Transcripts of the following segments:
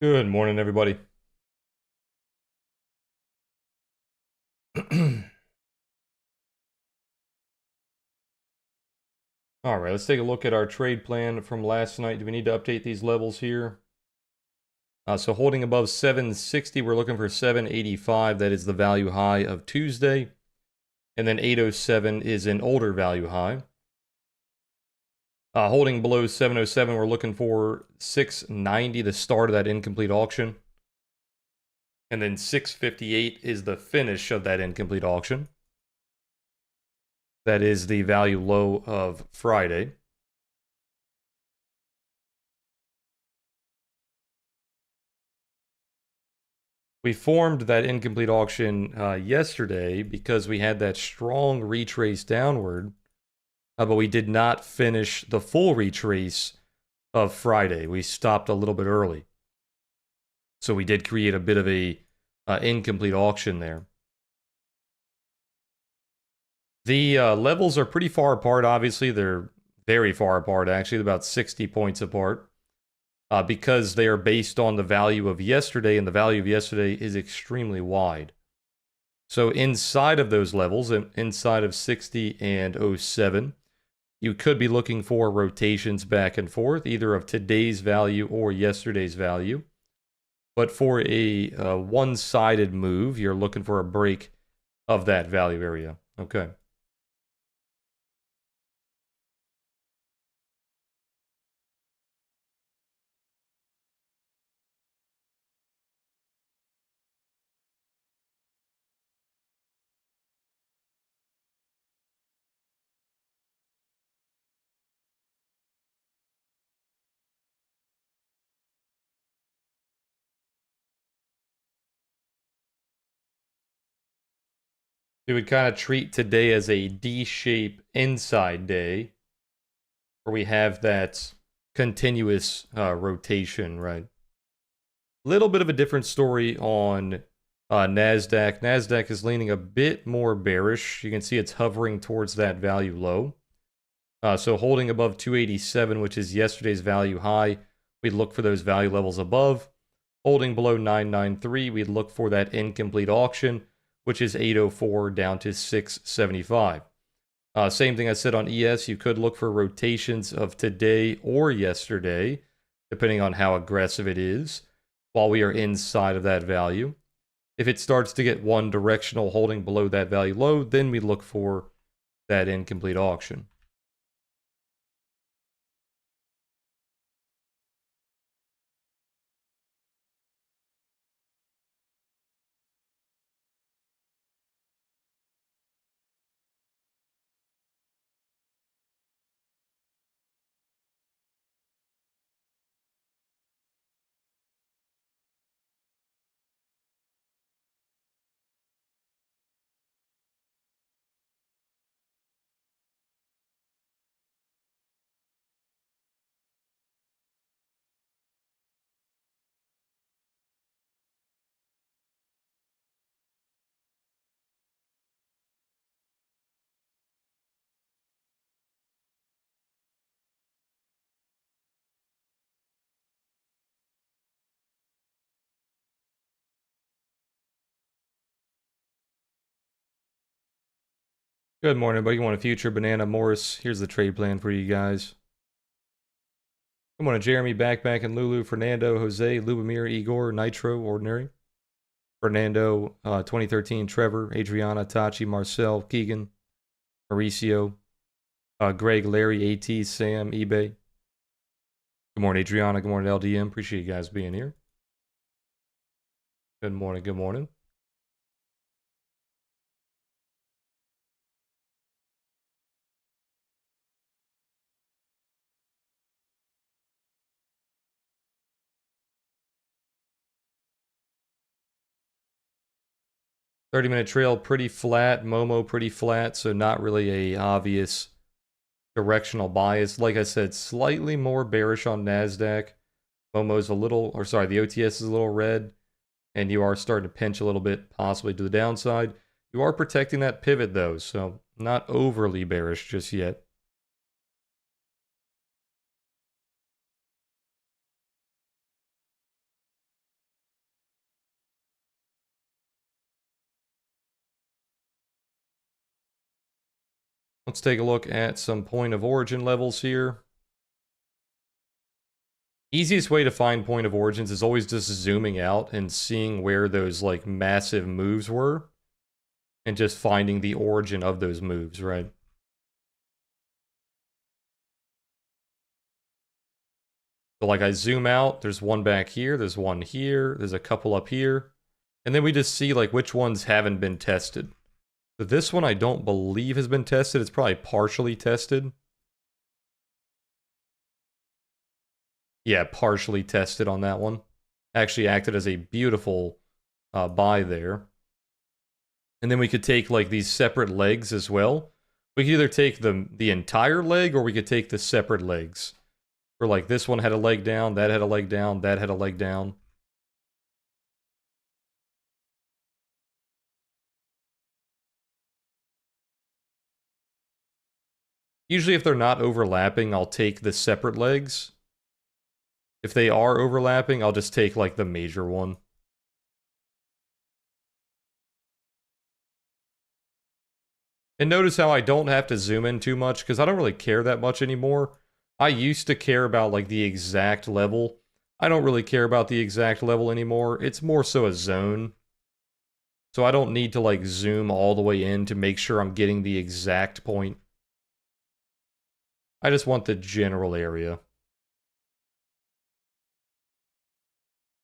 Good morning, everybody. All right, let's take a look at our trade plan from last night. Do we need to update these levels here? So holding above 760, we're looking for 785. That is the value high of Tuesday. And then 807 is an older value high. Holding below 707, we're looking for 690, the start of that incomplete auction. And then 658 is the finish of that incomplete auction. That is the value low of Friday. We formed that incomplete auction yesterday because we had that strong retrace downward, but we did not finish the full retrace of Friday. We stopped a little bit early. So we did create a bit of a incomplete auction there. The levels are pretty far apart, obviously. They're very far apart, actually, about 60 points apart. Because they are based on the value of yesterday, and the value of yesterday is extremely wide. So inside of those levels, inside of 60 and 07, you could be looking for rotations back and forth, either of today's value or yesterday's value. But for a one-sided move, you're looking for a break of that value area. Okay. We would kind of treat today as a D-shape inside day, where we have that continuous rotation, right? Little bit of a different story on NASDAQ. NASDAQ is leaning a bit more bearish. You can see it's hovering towards that value low. So holding above 287, which is yesterday's value high, we'd look for those value levels above. Holding below 993, we'd look for that incomplete auction, which is 804 down to 675. Same thing I said on ES. You could look for rotations of today or yesterday, depending on how aggressive it is, while we are inside of that value. If it starts to get one directional holding below that value low, then we look for that incomplete auction. Good morning, everybody. You want a future banana Morris? Here's the trade plan for you guys. Good morning, Jeremy, Backpack, and Lulu, Fernando, Jose, Lubomir, Igor, Nitro, Ordinary, Fernando, 2013, Trevor, Adriana, Tachi, Marcel, Keegan, Mauricio, Greg, Larry, AT, Sam, eBay. Good morning, Adriana. Good morning, LDM. Appreciate you guys being here. Good morning. Good morning. 30-minute trail, pretty flat. Momo, pretty flat. So not really a obvious directional bias. Like I said, slightly more bearish on NASDAQ. Momo's a little, or sorry, the OTS is a little red. And you are starting to pinch a little bit, possibly to the downside. You are protecting that pivot, though. So not overly bearish just yet. Let's take a look at some point of origin levels here. Easiest way to find point of origins is always just zooming out and seeing where those like massive moves were and just finding the origin of those moves, right? So like I zoom out, there's one back here, there's one here, there's a couple up here, and then we just see like which ones haven't been tested. So this one I don't believe has been tested, it's probably partially tested. Yeah, partially tested on that one. Actually acted as a beautiful buy there. And then we could take like these separate legs as well. We could either take the entire leg or we could take the separate legs. Or like this one had a leg down, that had a leg down, that had a leg down. Usually if they're not overlapping, I'll take the separate legs. If they are overlapping, I'll just take like the major one. And notice how I don't have to zoom in too much because I don't really care that much anymore. I used to care about like the exact level. I don't really care about the exact level anymore. It's more so a zone. So I don't need to like zoom all the way in to make sure I'm getting the exact point. I just want the general area.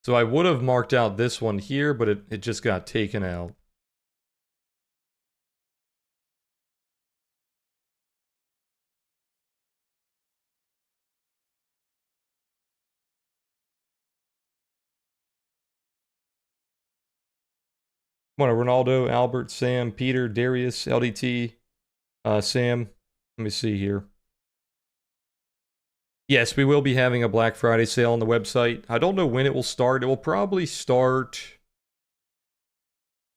So I would have marked out this one here, but it just got taken out. Come on, Ronaldo, Albert, Sam, Peter, Darius, LDT, Sam. Let me see here. Yes, we will be having a Black Friday sale on the website. I don't know when it will start. It will probably start...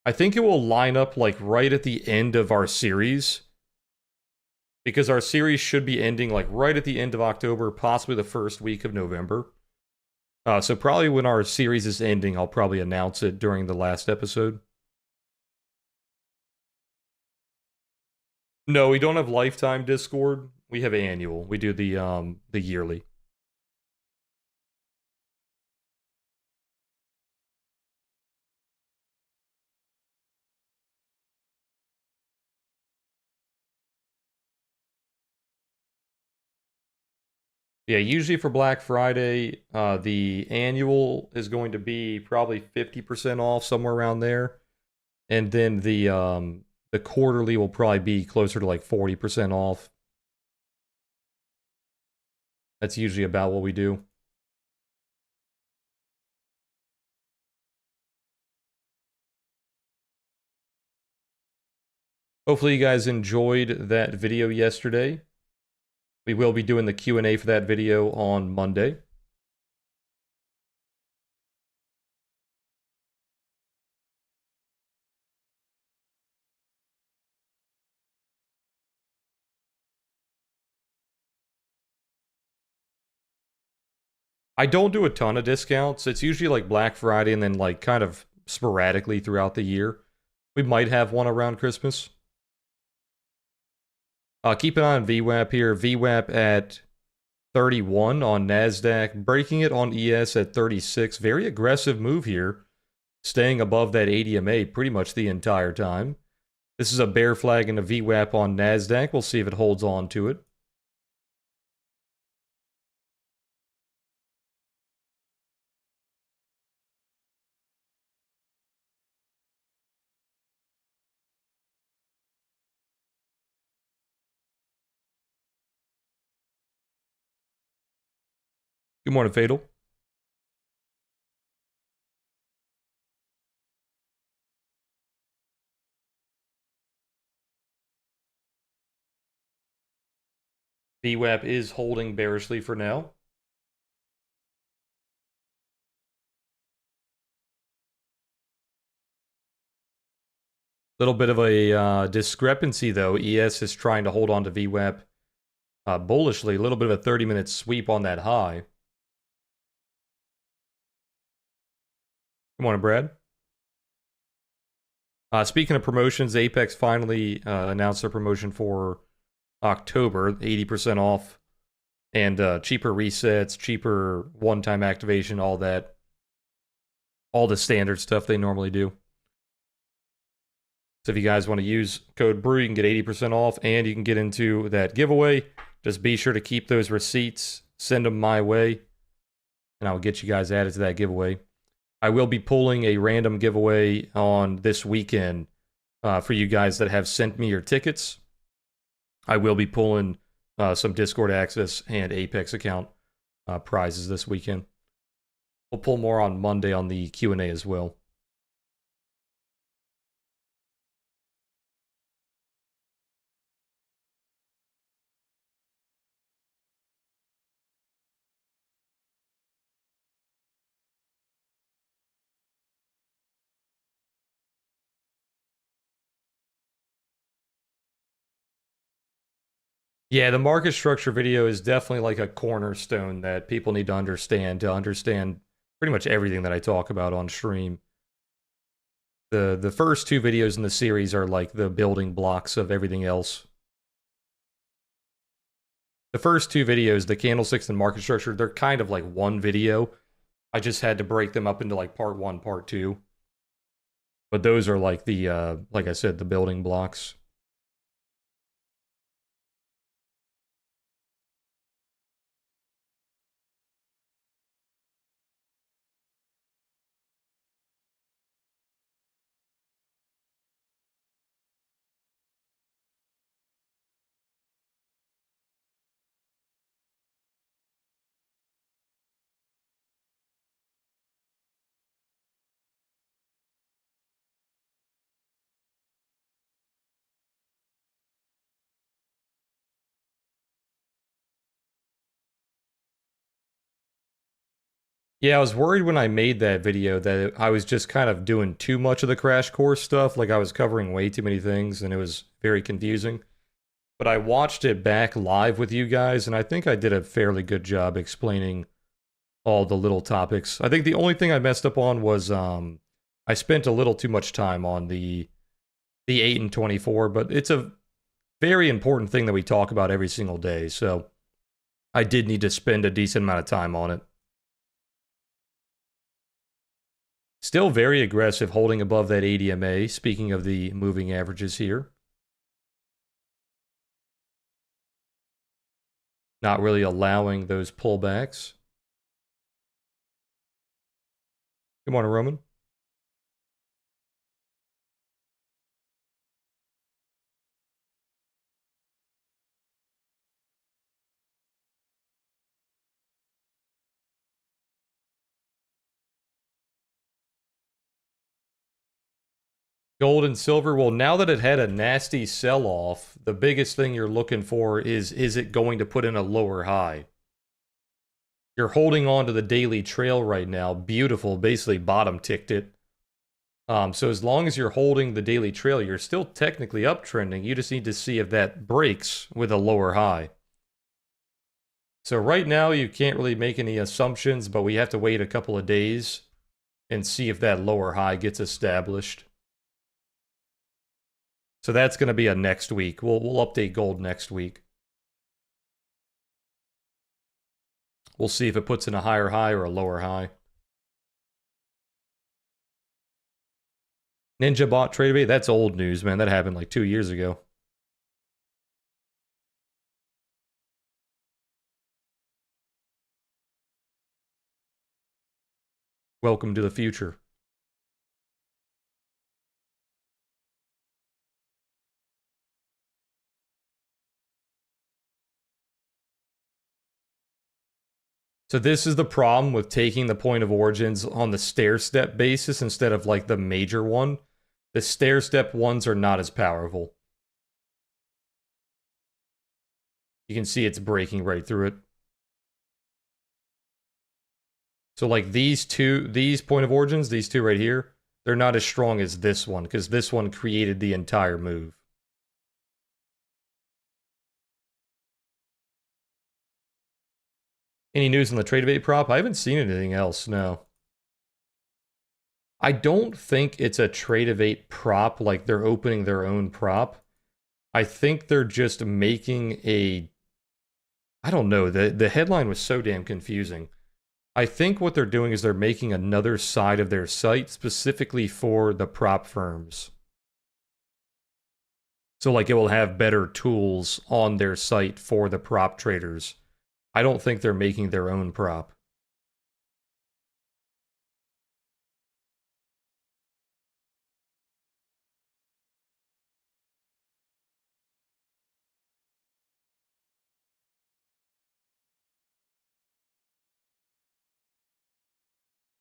I think it will line up like right at the end of our series. Because our series should be ending like right at the end of October, possibly the first week of November. So probably when our series is ending, I'll probably announce it during the last episode. No, we don't have lifetime Discord. We have annual. We do the yearly. Yeah, usually for Black Friday, the annual is going to be probably 50% off, somewhere around there. And then the quarterly will probably be closer to like 40% off. That's usually about what we do. Hopefully you guys enjoyed that video yesterday. We will be doing the Q&A for that video on Monday. I don't do a ton of discounts. It's usually like Black Friday and then like kind of sporadically throughout the year. We might have one around Christmas. Keep an eye on VWAP here. VWAP at 31 on NASDAQ, breaking it on ES at 36. Very aggressive move here, staying above that ADMA pretty much the entire time. This is a bear flag and a VWAP on NASDAQ. We'll see if it holds on to it. Good morning, Fatal. VWAP is holding bearishly for now. Little bit of a discrepancy, though. ES is trying to hold on to VWAP bullishly. A little bit of a 30-minute sweep on that high. Good morning, Brad. Speaking of promotions, Apex finally announced their promotion for October, 80% off, and cheaper resets, cheaper one-time activation, all that. All the standard stuff they normally do. So if you guys want to use code BREW, you can get 80% off, and you can get into that giveaway. Just be sure to keep those receipts, send them my way, and I'll get you guys added to that giveaway. I will be pulling a random giveaway on this weekend for you guys that have sent me your tickets. I will be pulling some Discord access and Apex account prizes this weekend. We'll pull more on Monday on the Q&A as well. Yeah, the market structure video is definitely like a cornerstone that people need to understand pretty much everything that I talk about on stream. The first two videos in the series are like the building blocks of everything else. The first two videos, the candlesticks and market structure, they're kind of like one video. I just had to break them up into like part 1, part 2. But those are like the, like I said, the building blocks. Yeah, I was worried when I made that video that I was just kind of doing too much of the crash course stuff, like I was covering way too many things and it was very confusing. But I watched it back live with you guys and I think I did a fairly good job explaining all the little topics. I think the only thing I messed up on was I spent a little too much time on the 8 and 24, but it's a very important thing that we talk about every single day, so I did need to spend a decent amount of time on it. Still very aggressive, holding above that 80 MA, speaking of the moving averages here. Not really allowing those pullbacks. Good morning, Roman. Gold and silver, well, now that it had a nasty sell-off, the biggest thing you're looking for is it going to put in a lower high? You're holding on to the daily trail right now. Beautiful, basically bottom ticked it. So as long as you're holding the daily trail, you're still technically uptrending. You just need to see if that breaks with a lower high. So right now, you can't really make any assumptions, but we have to wait a couple of days and see if that lower high gets established. So that's going to be a next week. We'll update gold next week. We'll see if it puts in a higher high or a lower high. Ninja bot TradeAway, that's old news, man. That happened like 2 years ago. Welcome to the future. So this is the problem with taking the point of origins on the stair-step basis instead of like the major one. The stair-step ones are not as powerful. You can see it's breaking right through it. So like these point of origins, these two right here, they're not as strong as this one because this one created the entire move. Any news on the TradeAway prop? I haven't seen anything else, no. I don't think it's a TradeAway prop, like they're opening their own prop. I think they're just making a... I don't know. The headline was so damn confusing. I think what they're doing is they're making another side of their site specifically for the prop firms. So, like, it will have better tools on their site for the prop traders. I don't think they're making their own prop.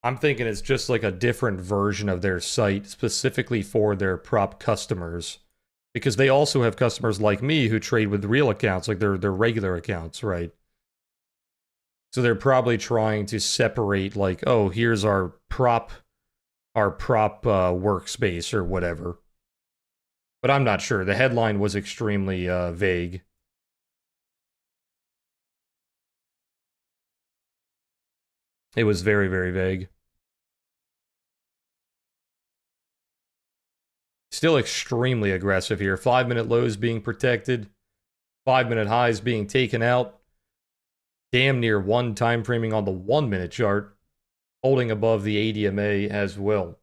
I'm thinking it's just like a different version of their site specifically for their prop customers. Because they also have customers like me who trade with real accounts, like their regular accounts, right? So they're probably trying to separate, like, oh, here's our prop workspace or whatever. But I'm not sure. The headline was extremely vague. It was very, very vague. Still extremely aggressive here. 5-minute lows being protected. 5-minute highs being taken out. Damn near one time framing on the 1-minute chart. Holding above the ADMA as well.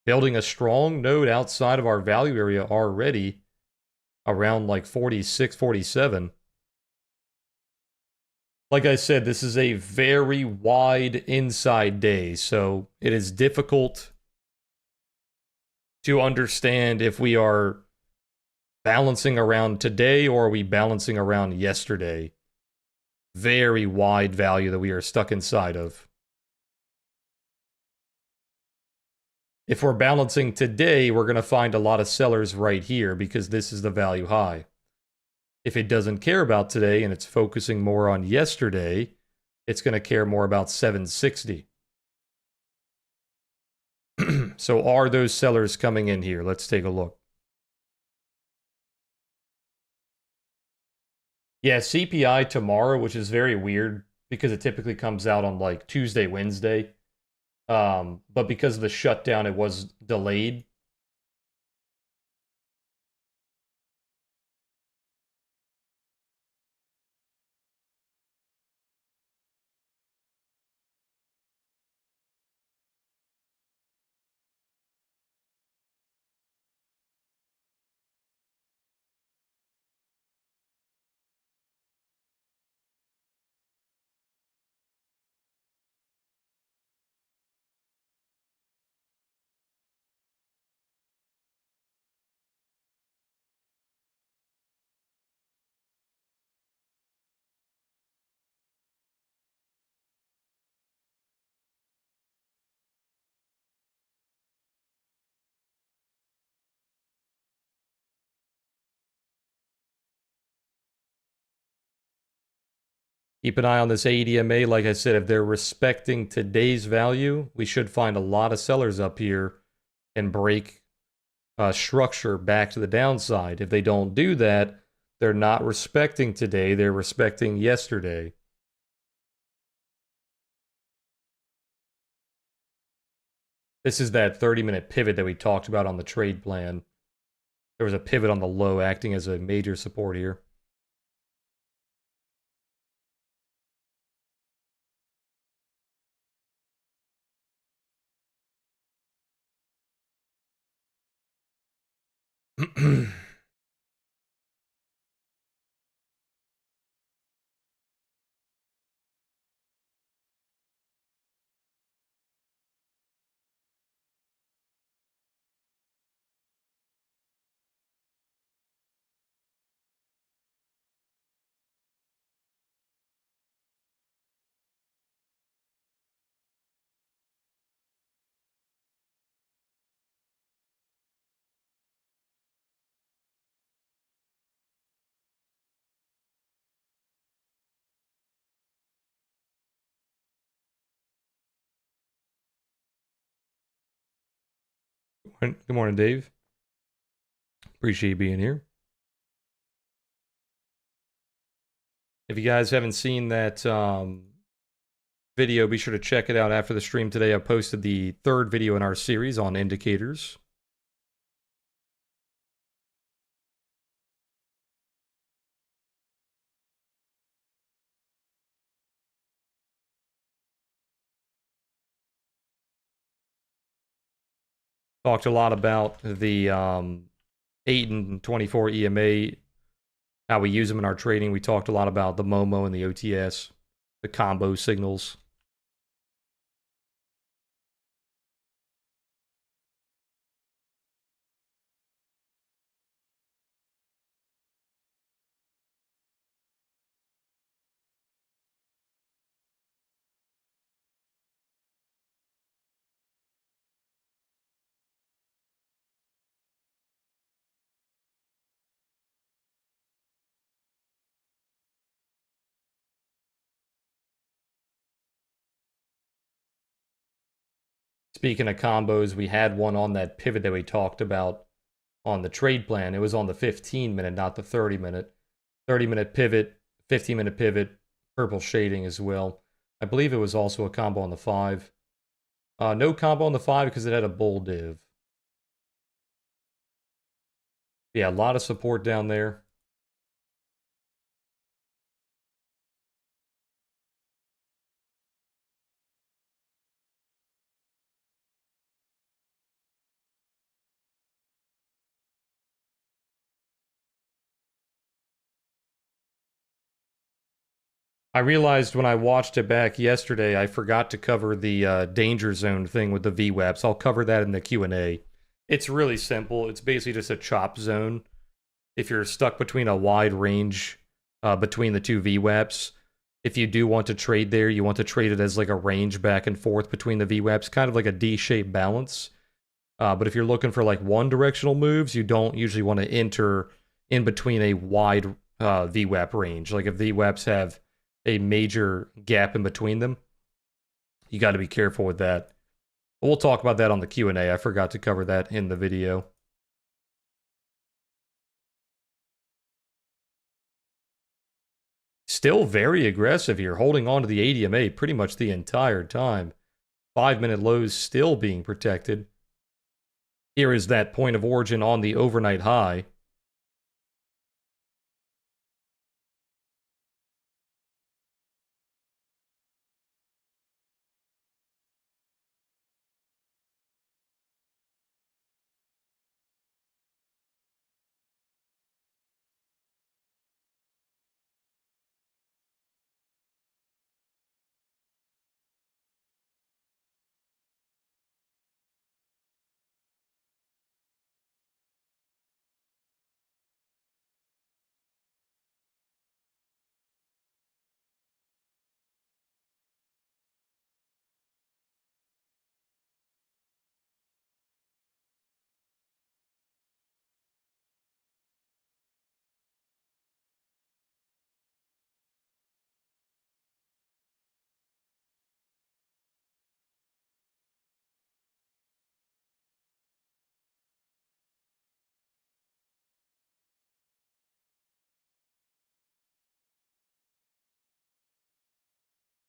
Building a strong node outside of our value area already. Around like 46, 47. Like I said, this is a very wide inside day, so it is difficult to understand if we are balancing around today or are we balancing around yesterday. Very wide value that we are stuck inside of. If we're balancing today, we're going to find a lot of sellers right here because this is the value high. If it doesn't care about today and it's focusing more on yesterday, it's going to care more about 760. So are those sellers coming in here? Let's take a look. Yeah, CPI tomorrow, which is very weird because it typically comes out on like Tuesday, Wednesday. But because of the shutdown, it was delayed. Keep an eye on this ADMA. Like I said, if they're respecting today's value, we should find a lot of sellers up here and break structure back to the downside. If they don't do that, they're not respecting today, they're respecting yesterday. This is that 30-minute pivot that we talked about on the trade plan. There was a pivot on the low acting as a major support here. Good morning, Dave. Appreciate you being here. If you guys haven't seen that video, be sure to check it out after the stream today. I posted the third video in our series on indicators. Talked a lot about the 8 and 24 EMA, how we use them in our trading. We talked a lot about the Momo and the OTS, the combo signals. Speaking of combos, we had one on that pivot that we talked about on the trade plan. It was on the 15-minute, not the 30-minute. 30-minute pivot, 15-minute pivot, purple shading as well. I believe it was also a combo on the 5. No combo on the 5 because it had a bull div. Yeah, a lot of support down there. I realized when I watched it back yesterday, I forgot to cover the danger zone thing with the VWAPs. I'll cover that in the Q&A. It's really simple. It's basically just a chop zone. If you're stuck between a wide range between the two VWAPs, if you do want to trade there, you want to trade it as like a range back and forth between the VWAPs, kind of like a D-shaped balance. But if you're looking for like one directional moves, you don't usually want to enter in between a wide VWAP range. Like if VWAPs have a major gap in between them, you got to be careful with that. But we'll talk about that on the Q&A. I forgot to cover that in the video. Still very aggressive here, holding on to the ADMA pretty much the entire time. 5-minute lows still being protected. Here is that point of origin on the overnight high.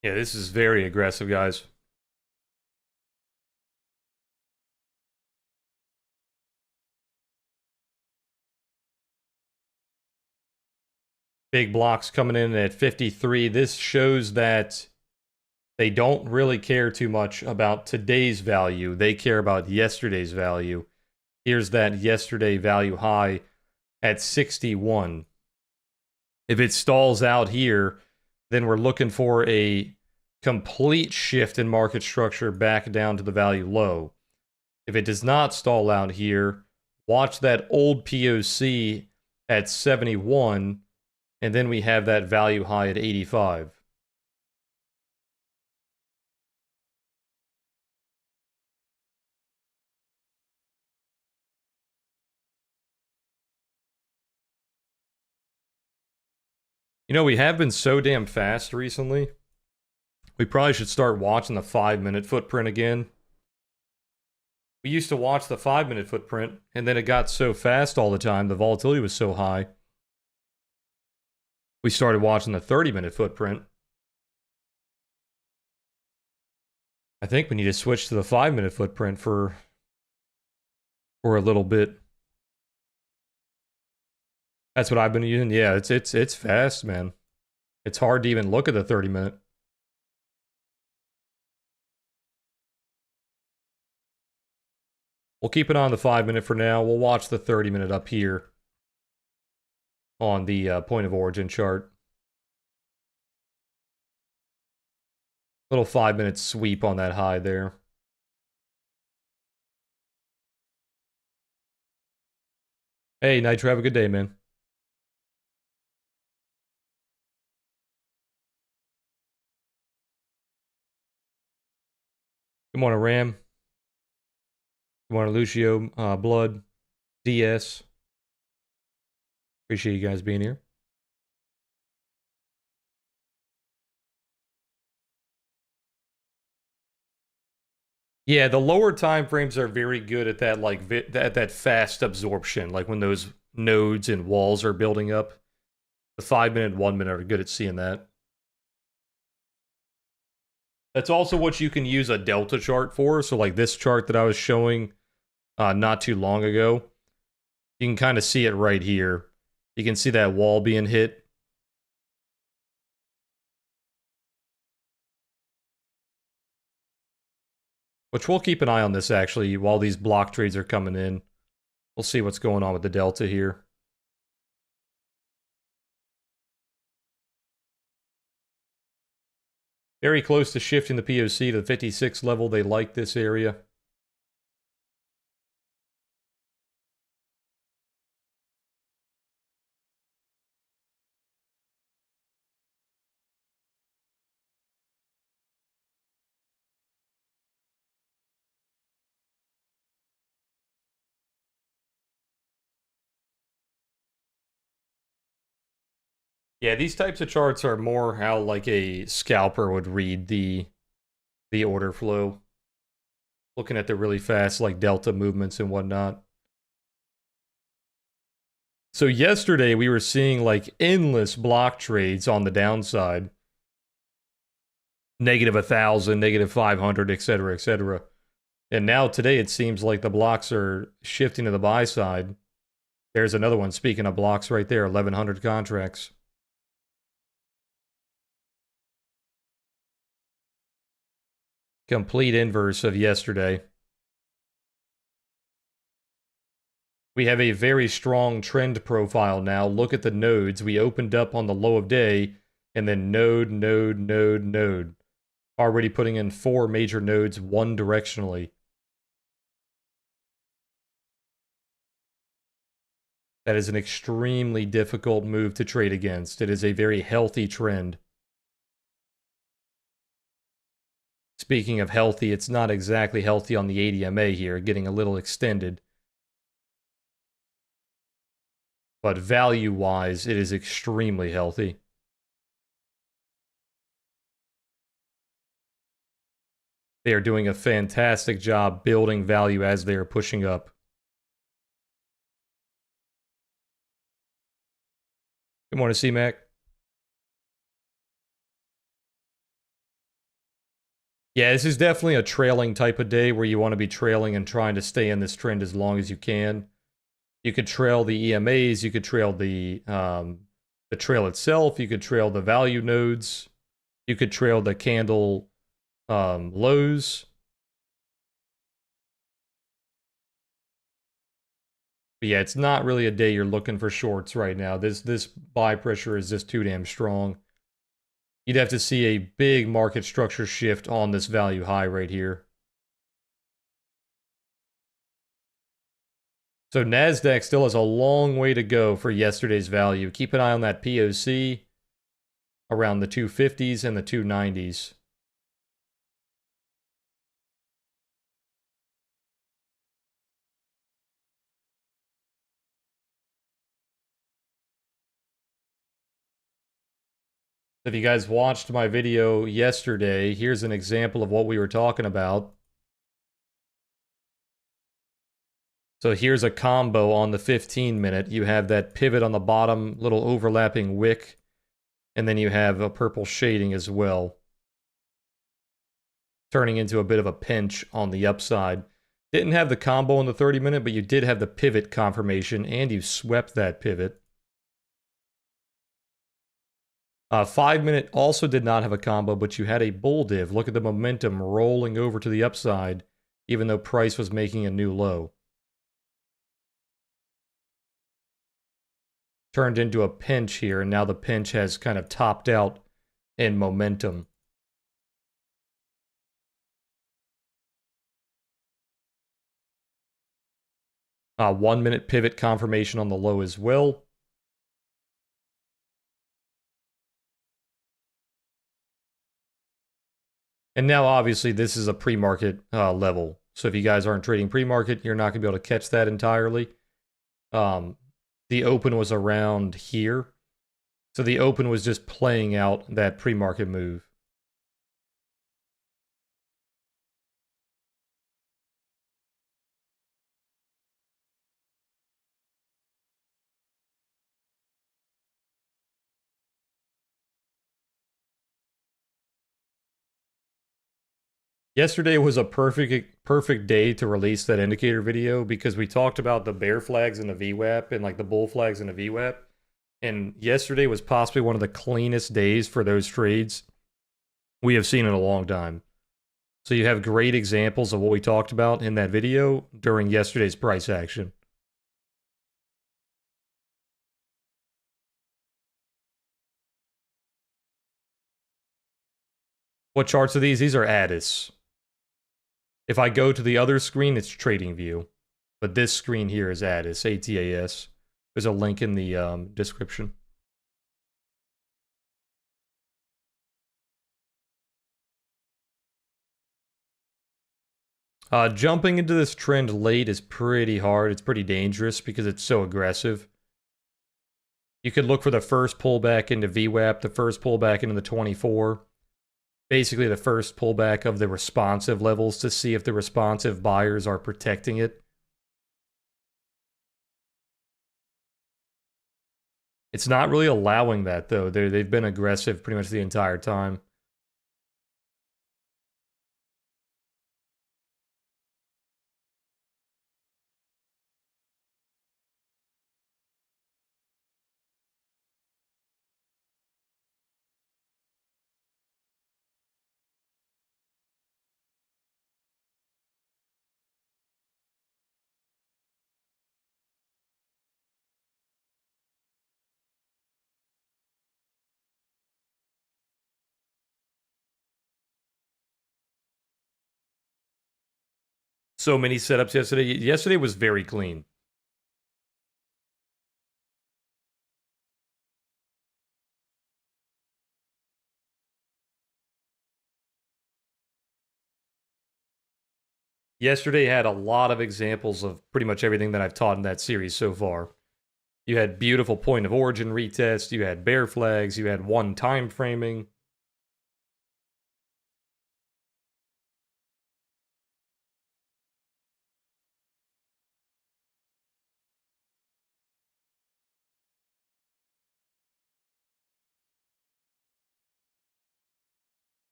Yeah, this is very aggressive, guys. Big blocks coming in at 53. This shows that they don't really care too much about today's value. They care about yesterday's value. Here's that yesterday value high at 61. If it stalls out here, then we're looking for a complete shift in market structure back down to the value low. If it does not stall out here, watch that old POC at 71, and then we have that value high at 85. You know, we have been so damn fast recently. We probably should start watching the 5-minute footprint again. We used to watch the 5-minute footprint, and then it got so fast all the time, the volatility was so high. We started watching the 30-minute footprint. I think we need to switch to the 5-minute footprint for a little bit. That's what I've been using. Yeah, it's fast, man. It's hard to even look at the 30-minute. We'll keep it on the 5-minute for now. We'll watch the 30-minute up here on the point of origin chart. Little 5-minute sweep on that high there. Hey, Nitro, have a good day, man. Good morning, Ram. Good morning, Lucio, Blood, DS. Appreciate you guys being here. Yeah, the lower time frames are very good at that, like that fast absorption, like when those nodes and walls are building up. The 5-minute, 1-minute are good at seeing that. That's also what you can use a delta chart for. So like this chart that I was showing not too long ago, you can kind of see it right here. You can see that wall being hit. Which we'll keep an eye on this actually while these block trades are coming in. We'll see what's going on with the delta here. Very close to shifting the POC to the 56 level. They like this area. Yeah, these types of charts are more how like a scalper would read the order flow. Looking at the really fast like delta movements and whatnot. So yesterday we were seeing like endless block trades on the downside. Negative 1,000, negative 500, etc., etc. And now today it seems like the blocks are shifting to the buy side. There's another one, speaking of blocks right there, 1,100 contracts. Complete inverse of yesterday. We have a very strong trend profile now. Look at the nodes. We opened up on the low of day, and then node, node, node, node. Already putting in 4 major nodes one directionally. That is an extremely difficult move to trade against. It is a very healthy trend. Speaking of healthy, it's not exactly healthy on the ADMA here, getting a little extended. But value-wise, it is extremely healthy. They are doing a fantastic job building value as they are pushing up. Good morning, C-Mac. Yeah, this is definitely a trailing type of day where you want to be trailing and trying to stay in this trend as long as you can. You could trail the EMAs, you could trail the trail itself, you could trail the value nodes, you could trail the candle lows. But yeah, it's not really a day you're looking for shorts right now. This buy pressure is just too damn strong. You'd have to see a big market structure shift on this value high right here. So NASDAQ still has a long way to go for yesterday's value. Keep an eye on that POC around the 250s and the 290s. If you guys watched my video yesterday, here's an example of what we were talking about. So here's a combo on the 15-minute. You have that pivot on the bottom, little overlapping wick, and then you have a purple shading as well. Turning into a bit of a pinch on the upside. Didn't have the combo on the 30-minute, but you did have the pivot confirmation, and you swept that pivot. 5-minute also did not have a combo, but you had a bull div. Look at the momentum rolling over to the upside. even though price was making a new low. Turned into a pinch here, and now the pinch has kind of topped out in momentum. 1 minute pivot confirmation on the low as well. And now, obviously, this is a pre-market level. So if you guys aren't trading pre-market, you're not going to be able to catch that entirely. The open was around here. So the open was just playing out that pre-market move. Yesterday was a perfect day to release that indicator video because we talked about the bear flags and the VWAP and like the bull flags and the VWAP. And yesterday was possibly one of the cleanest days for those trades we have seen in a long time. So you have great examples of what we talked about in that video during yesterday's price action. What charts are these? These are Addis. If I go to the other screen, it's TradingView. But this screen here is Addis, ATAS. There's a link in the description. Jumping into this trend late is pretty hard. It's pretty dangerous because it's so aggressive. You could look for the first pullback into VWAP, the first pullback into the 24. Basically, the first pullback of the responsive levels to see if the responsive buyers are protecting it. It's not really allowing that, though. They've been aggressive pretty much the entire time. So many setups yesterday. Yesterday was very clean. Yesterday had a lot of examples of pretty much everything that I've taught in that series so far. You had beautiful point of origin retest, you had bear flags, you had one time framing.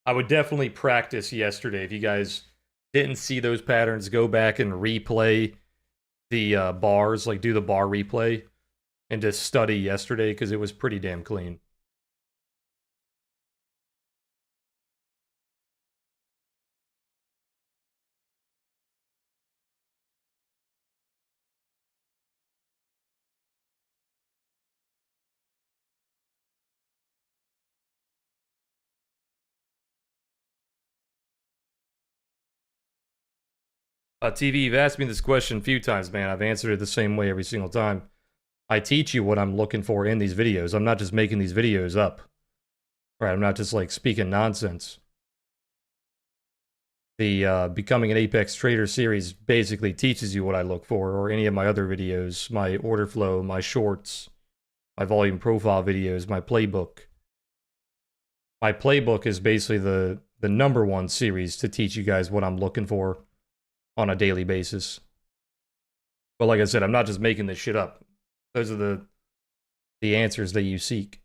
I would definitely practice yesterday. If you guys didn't see those patterns, go back and replay the bars, like do the bar replay, and just study yesterday because it was pretty damn clean. TV, you've asked me this question a few times, man. I've answered it the same way every single time. I teach you what I'm looking for in these videos. I'm not just making these videos up. Right, I'm not just like speaking nonsense. The Becoming an Apex Trader series basically teaches you what I look for, or any of my other videos, my order flow, my shorts, my volume profile videos, my playbook. My playbook is basically the number one series to teach you guys what I'm looking for on a daily basis. But like I said, I'm not just making this shit up. Those are the answers that you seek.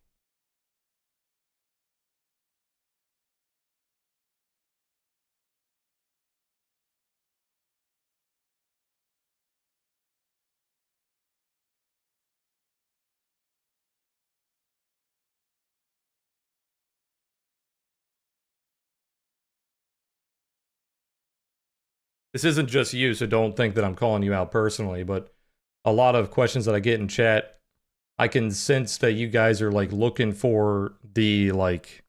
this isn't just you, so don't think that I'm calling you out personally, but a lot of questions that I get in chat, I can sense that you guys are like looking for the like,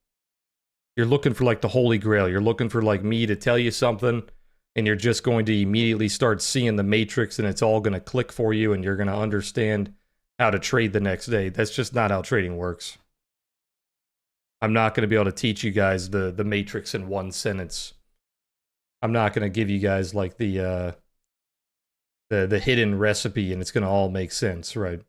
you're looking for like the holy grail. You're looking for like me to tell you something, and you're just going to immediately start seeing the matrix, and it's all going to click for you, and you're going to understand how to trade the next day. That's just not how trading works. I'm not going to be able to teach you guys the matrix in one sentence. I'm not going to give you guys like the hidden recipe, and it's going to all make sense, right?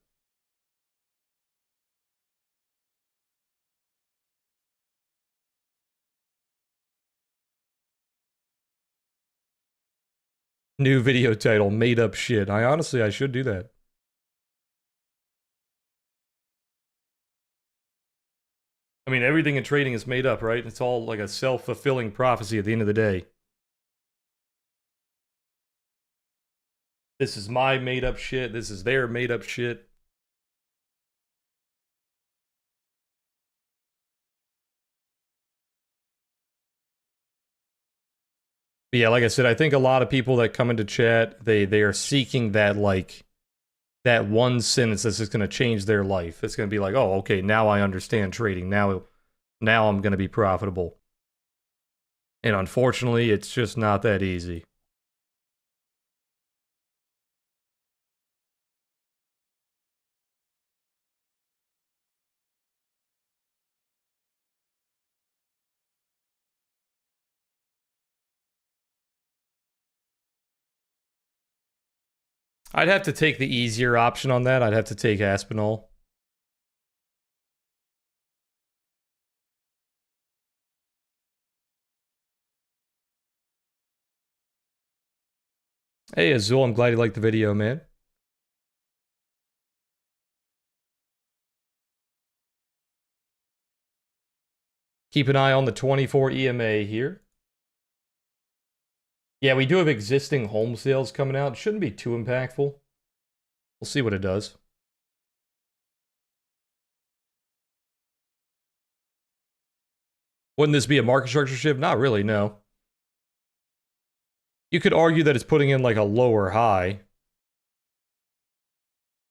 New video title, made up shit. I should do that. I mean, everything in trading is made up, right? It's all like a self-fulfilling prophecy at the end of the day. This is my made up shit. This is their made up shit. But yeah, like I said, I think a lot of people that come into chat, they are seeking that like that one sentence that's just going to change their life. It's going to be like, oh, okay, now I understand trading. Now I'm going to be profitable. And unfortunately, it's just not that easy. I'd have to take the easier option on that. I'd have to take Aspinall. Hey, Azul, I'm glad you liked the video, man. Keep an eye on the 24 EMA here. Yeah, we do have existing home sales coming out. It shouldn't be too impactful. We'll see what it does. Wouldn't this be a market structure shift? Not really, no. You could argue that it's putting in like a lower high,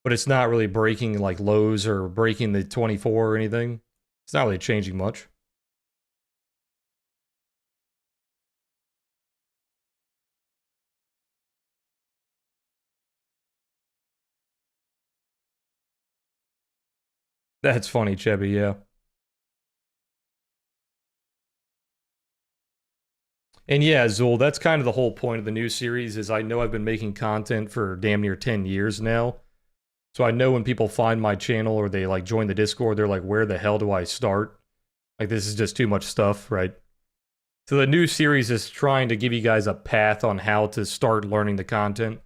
but it's not really breaking like lows or breaking the 24 or anything. It's not really changing much. That's funny, Chebby, yeah. And yeah, Zul, that's kind of the whole point of the new series is I know I've been making content for damn near 10 years now. So I know when people find my channel or they like join the Discord, they're like, where the hell do I start? Like, this is just too much stuff, right? So the new series is trying to give you guys a path on how to start learning the content.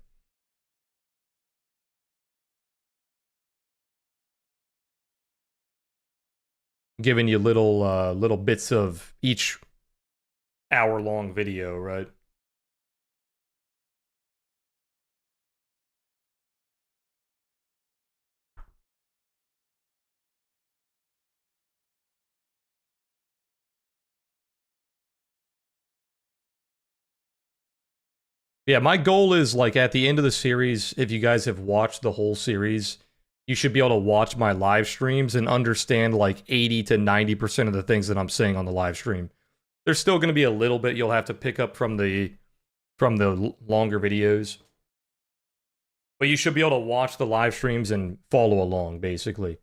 Giving you little bits of each hour-long video, right? Yeah, my goal is like at the end of the series, if you guys have watched the whole series, you should be able to watch my live streams and understand like 80 to 90% of the things that I'm saying on the live stream. There's still going to be a little bit you'll have to pick up from the longer videos. But you should be able to watch the live streams and follow along, basically.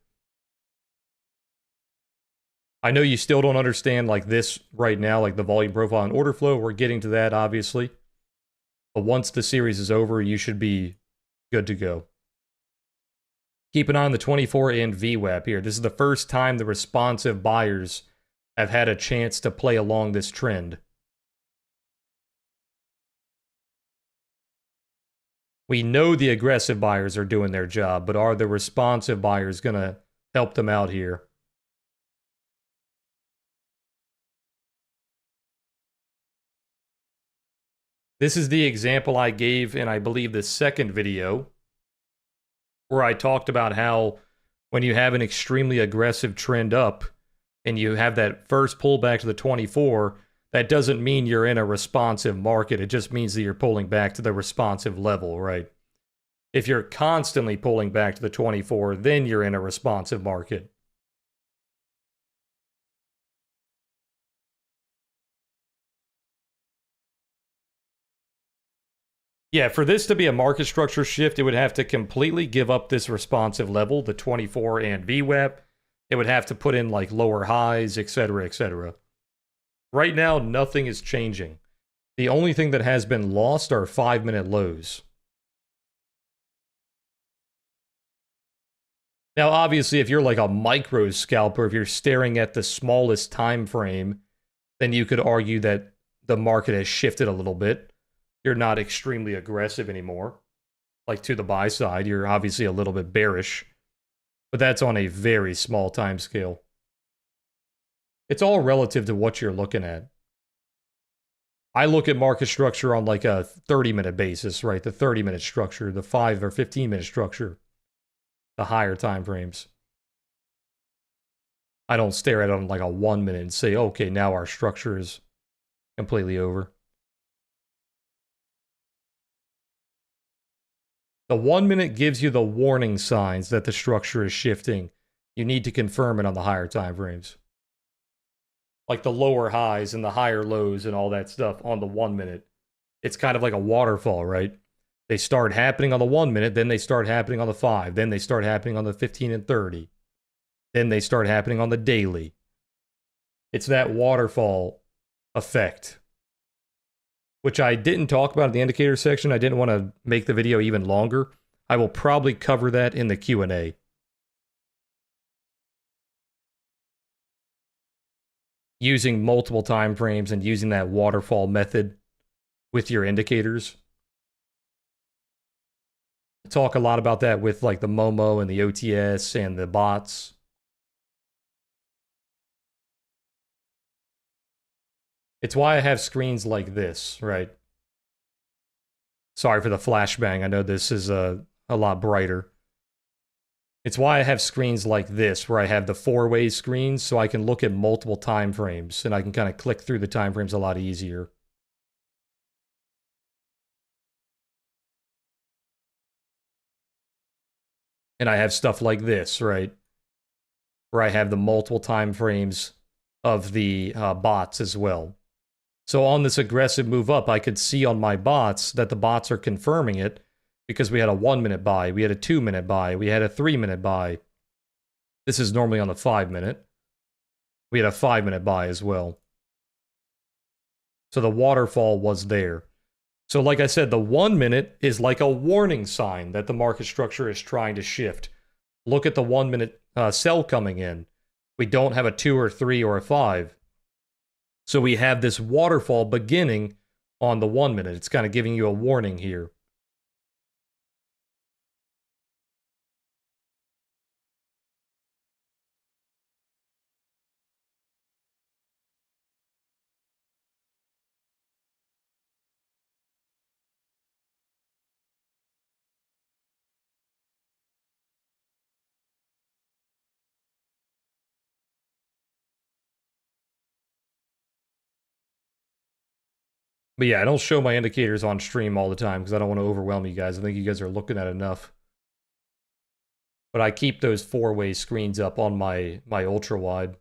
I know you still don't understand like this right now, like the volume profile and order flow. We're getting to that, obviously. But once the series is over, you should be good to go. Keep an eye on the 24 and VWAP here. This is the first time the responsive buyers have had a chance to play along this trend. We know the aggressive buyers are doing their job, but are the responsive buyers going to help them out here? This is the example I gave in, I believe, the second video, where I talked about how when you have an extremely aggressive trend up and you have that first pullback to the 24, that doesn't mean you're in a responsive market. It just means that you're pulling back to the responsive level, right? If you're constantly pulling back to the 24, then you're in a responsive market. Yeah, for this to be a market structure shift, it would have to completely give up this responsive level, the 24 and VWAP. It would have to put in like lower highs, etc., etc. Right now, nothing is changing. The only thing that has been lost are 5-minute lows. Now, obviously, if you're like a micro scalper, if you're staring at the smallest time frame, then you could argue that the market has shifted a little bit. You're not extremely aggressive anymore. Like to the buy side, you're obviously a little bit bearish. But that's on a very small time scale. It's all relative to what you're looking at. I look at market structure on like a 30-minute basis, right? The 30-minute structure, the 5 or 15-minute structure, the higher time frames. I don't stare at it on like a 1 minute and say, okay, now our structure is completely over. The 1 minute gives you the warning signs that the structure is shifting. You need to confirm it on the higher time frames. Like the lower highs and the higher lows and all that stuff on the 1 minute. It's kind of like a waterfall, right? They start happening on the 1 minute, then they start happening on the 5, then they start happening on the 15 and 30. Then they start happening on the daily. It's that waterfall effect, which I didn't talk about in the indicator section. I didn't want to make the video even longer. I will probably cover that in the Q&A. Using multiple time frames and using that waterfall method with your indicators. I talk a lot about that with like the Momo and the OTS and the bots. It's why I have screens like this, right? Sorry for the flashbang. I know this is a lot brighter. It's why I have screens like this, where I have the 4-way screens, so I can look at multiple time frames, and I can kind of click through the time frames a lot easier. And I have stuff like this, right? Where I have the multiple time frames of the bots as well. So on this aggressive move up, I could see on my bots that the bots are confirming it because we had a 1 minute buy, we had a 2 minute buy, we had a 3 minute buy. This is normally on the 5 minute. We had a 5 minute buy as well. So the waterfall was there. So like I said, the 1 minute is like a warning sign that the market structure is trying to shift. Look at the 1 minute sell coming in. We don't have a 2 or 3 or a 5. So we have this waterfall beginning on the 1 minute. It's kind of giving you a warning here. But yeah, I don't show my indicators on stream all the time because I don't want to overwhelm you guys. I think you guys are looking at enough. But I keep those 4-way screens up on my ultra wide.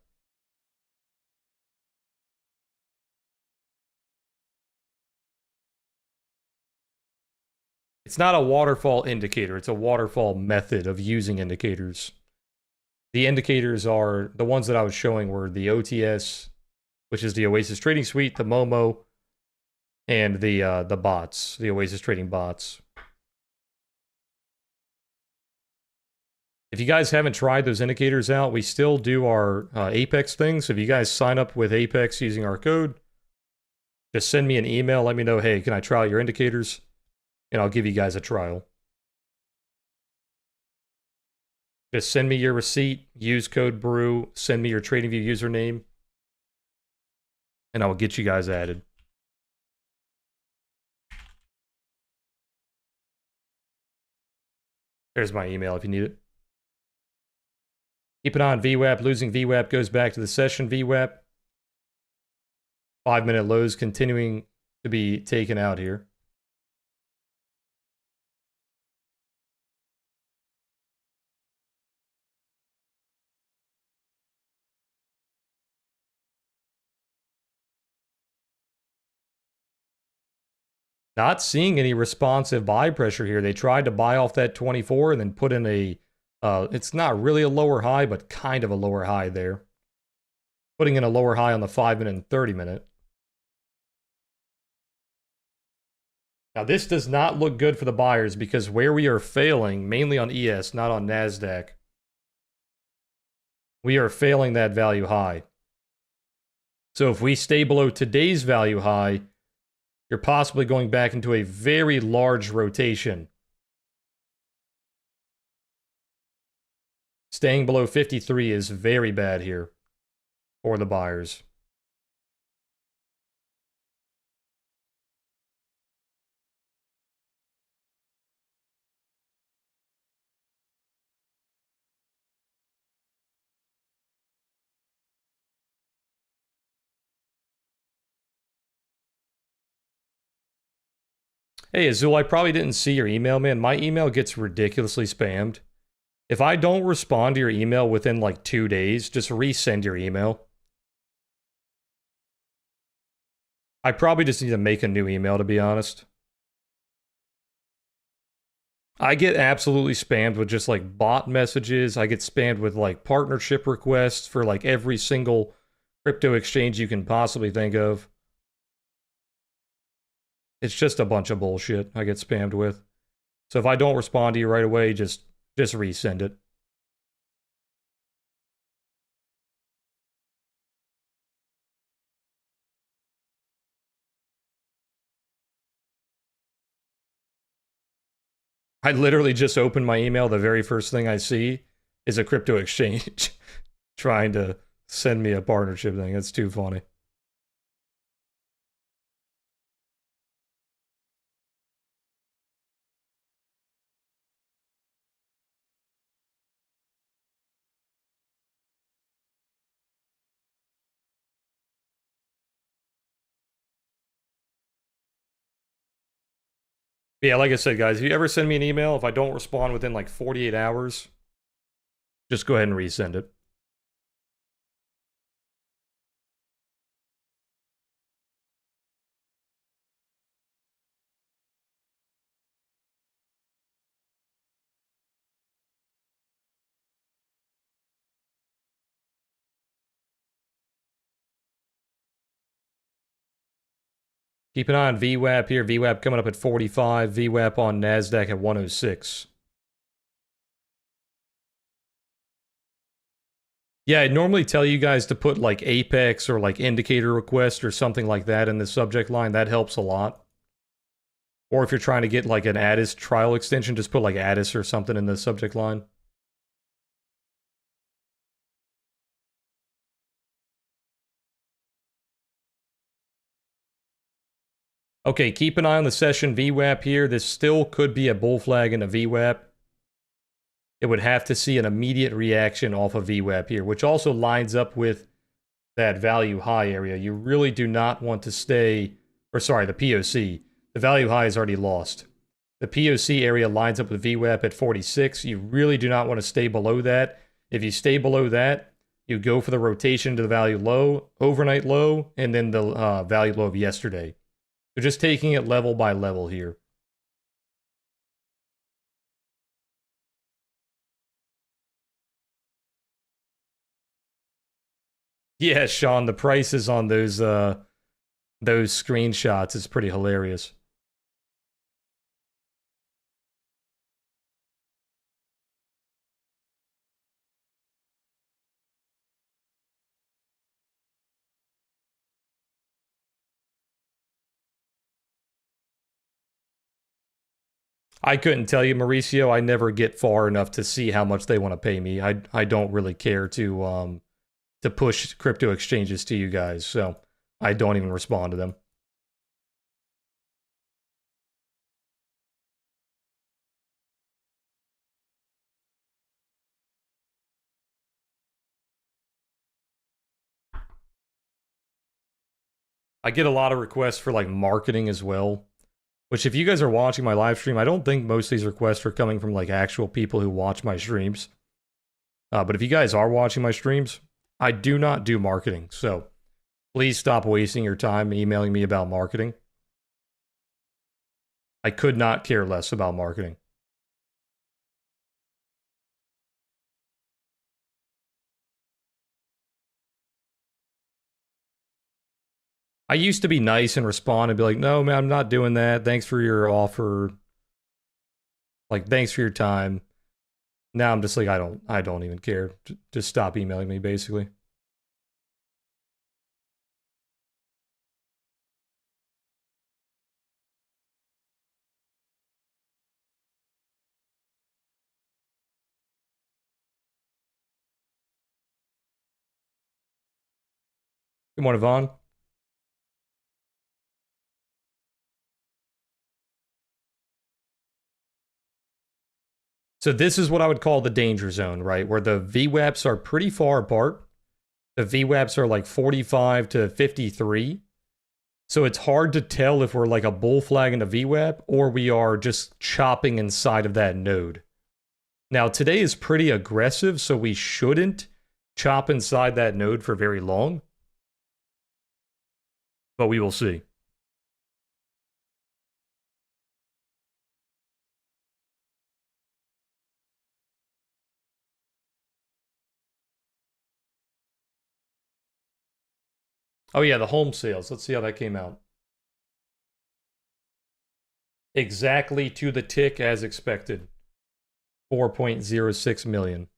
It's not a waterfall indicator, it's a waterfall method of using indicators. The indicators are, the ones that I was showing were the OTS, which is the Oasis Trading Suite, the Momo, and the bots, the Oasis Trading bots. If you guys haven't tried those indicators out, we still do our Apex things. So if you guys sign up with Apex using our code, just send me an email, let me know, hey, can I try out your indicators? And I'll give you guys a trial. Just send me your receipt, use code BREW, send me your TradingView username, and I will get you guys added. There's my email if you need it. Keep an eye on VWAP. Losing VWAP goes back to the session VWAP. 5-minute lows continuing to be taken out here. Not seeing any responsive buy pressure here. They tried to buy off that 24 and then put in a, it's not really a lower high, but kind of a lower high there. Putting in a lower high on the 5-minute and 30-minute. Now, this does not look good for the buyers because where we are failing, mainly on ES, not on NASDAQ, we are failing that value high. So if we stay below today's value high, you're possibly going back into a very large rotation. Staying below 53 is very bad here for the buyers. Hey, Azul, I probably didn't see your email, man. My email gets ridiculously spammed. If I don't respond to your email within like 2 days, just resend your email. I probably just need to make a new email, to be honest. I get absolutely spammed with just like bot messages. I get spammed with like partnership requests for like every single crypto exchange you can possibly think of. It's just a bunch of bullshit I get spammed with. So if I don't respond to you right away, just resend it. I literally just open my email. The very first thing I see is a crypto exchange trying to send me a partnership thing. It's too funny. Yeah, like I said, guys, if you ever send me an email, if I don't respond within like 48 hours, just go ahead and resend it. Keep an eye on VWAP here. VWAP coming up at 45. VWAP on NASDAQ at 106. Yeah, I'd normally tell you guys to put like Apex or like indicator request or something like that in the subject line. That helps a lot. Or if you're trying to get like an Addis trial extension, just put like Addis or something in the subject line. Okay, keep an eye on the session VWAP here. This still could be a bull flag in a VWAP. It would have to see an immediate reaction off of VWAP here, which also lines up with that value high area. You really do not want to stay, or sorry, the POC. The value high is already lost. The POC area lines up with VWAP at 46. You really do not want to stay below that. If you stay below that, you go for the rotation to the value low, overnight low, and then the value low of yesterday. So just taking it level by level here. Yeah, Sean, the prices on those screenshots is pretty hilarious. I couldn't tell you, Mauricio. I never get far enough to see how much they want to pay me. I don't really care to push crypto exchanges to you guys, so I don't even respond to them. I get a lot of requests for like marketing as well. Which, if you guys are watching my live stream, I don't think most of these requests are coming from like actual people who watch my streams. But if you guys are watching my streams, I do not do marketing. So please stop wasting your time emailing me about marketing. I could not care less about marketing. I used to be nice and respond and be like, no, man, I'm not doing that. Thanks for your offer. Like, thanks for your time. Now I'm just like, I don't even care. Just stop emailing me, basically. Good morning, Vaughn. So this is what I would call the danger zone, right? Where the VWAPs are pretty far apart. The VWAPs are like 45 to 53. So it's hard to tell if we're like a bull flag in a VWAP or we are just chopping inside of that node. Now, today is pretty aggressive, so we shouldn't chop inside that node for very long. But we will see. Oh yeah, the home sales. Let's see how that came out. Exactly to the tick as expected. 4.06 million.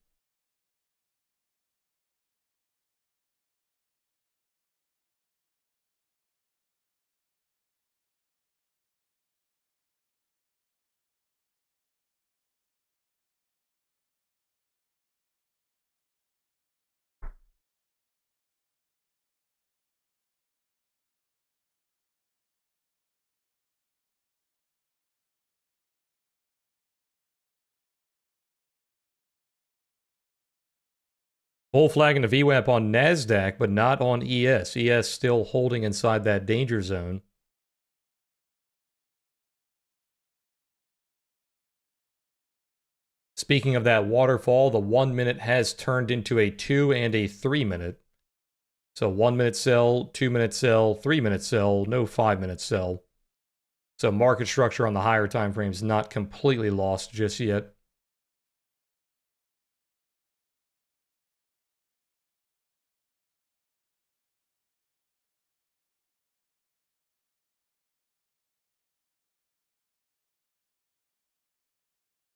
Bull flag in the VWAP on NASDAQ, but not on ES. ES still holding inside that danger zone. Speaking of that waterfall, the 1 minute has turned into a 2 and a 3 minute. So 1 minute sell, 2 minute sell, 3 minute sell, no 5 minute sell. So market structure on the higher time frames not completely lost just yet.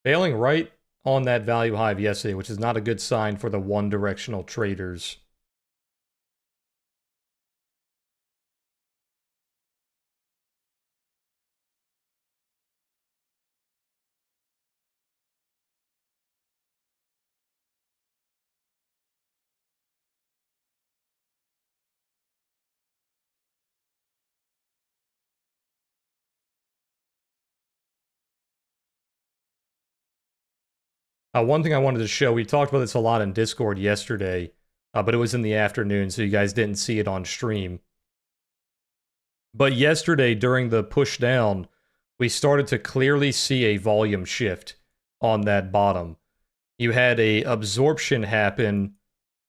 Failing right on that value high of yesterday, which is not a good sign for the one-directional traders. One thing I wanted to show, we talked about this a lot in Discord yesterday, but it was in the afternoon, so you guys didn't see it on stream. But yesterday, during the push down, we started to clearly see a volume shift on that bottom. You had a absorption happen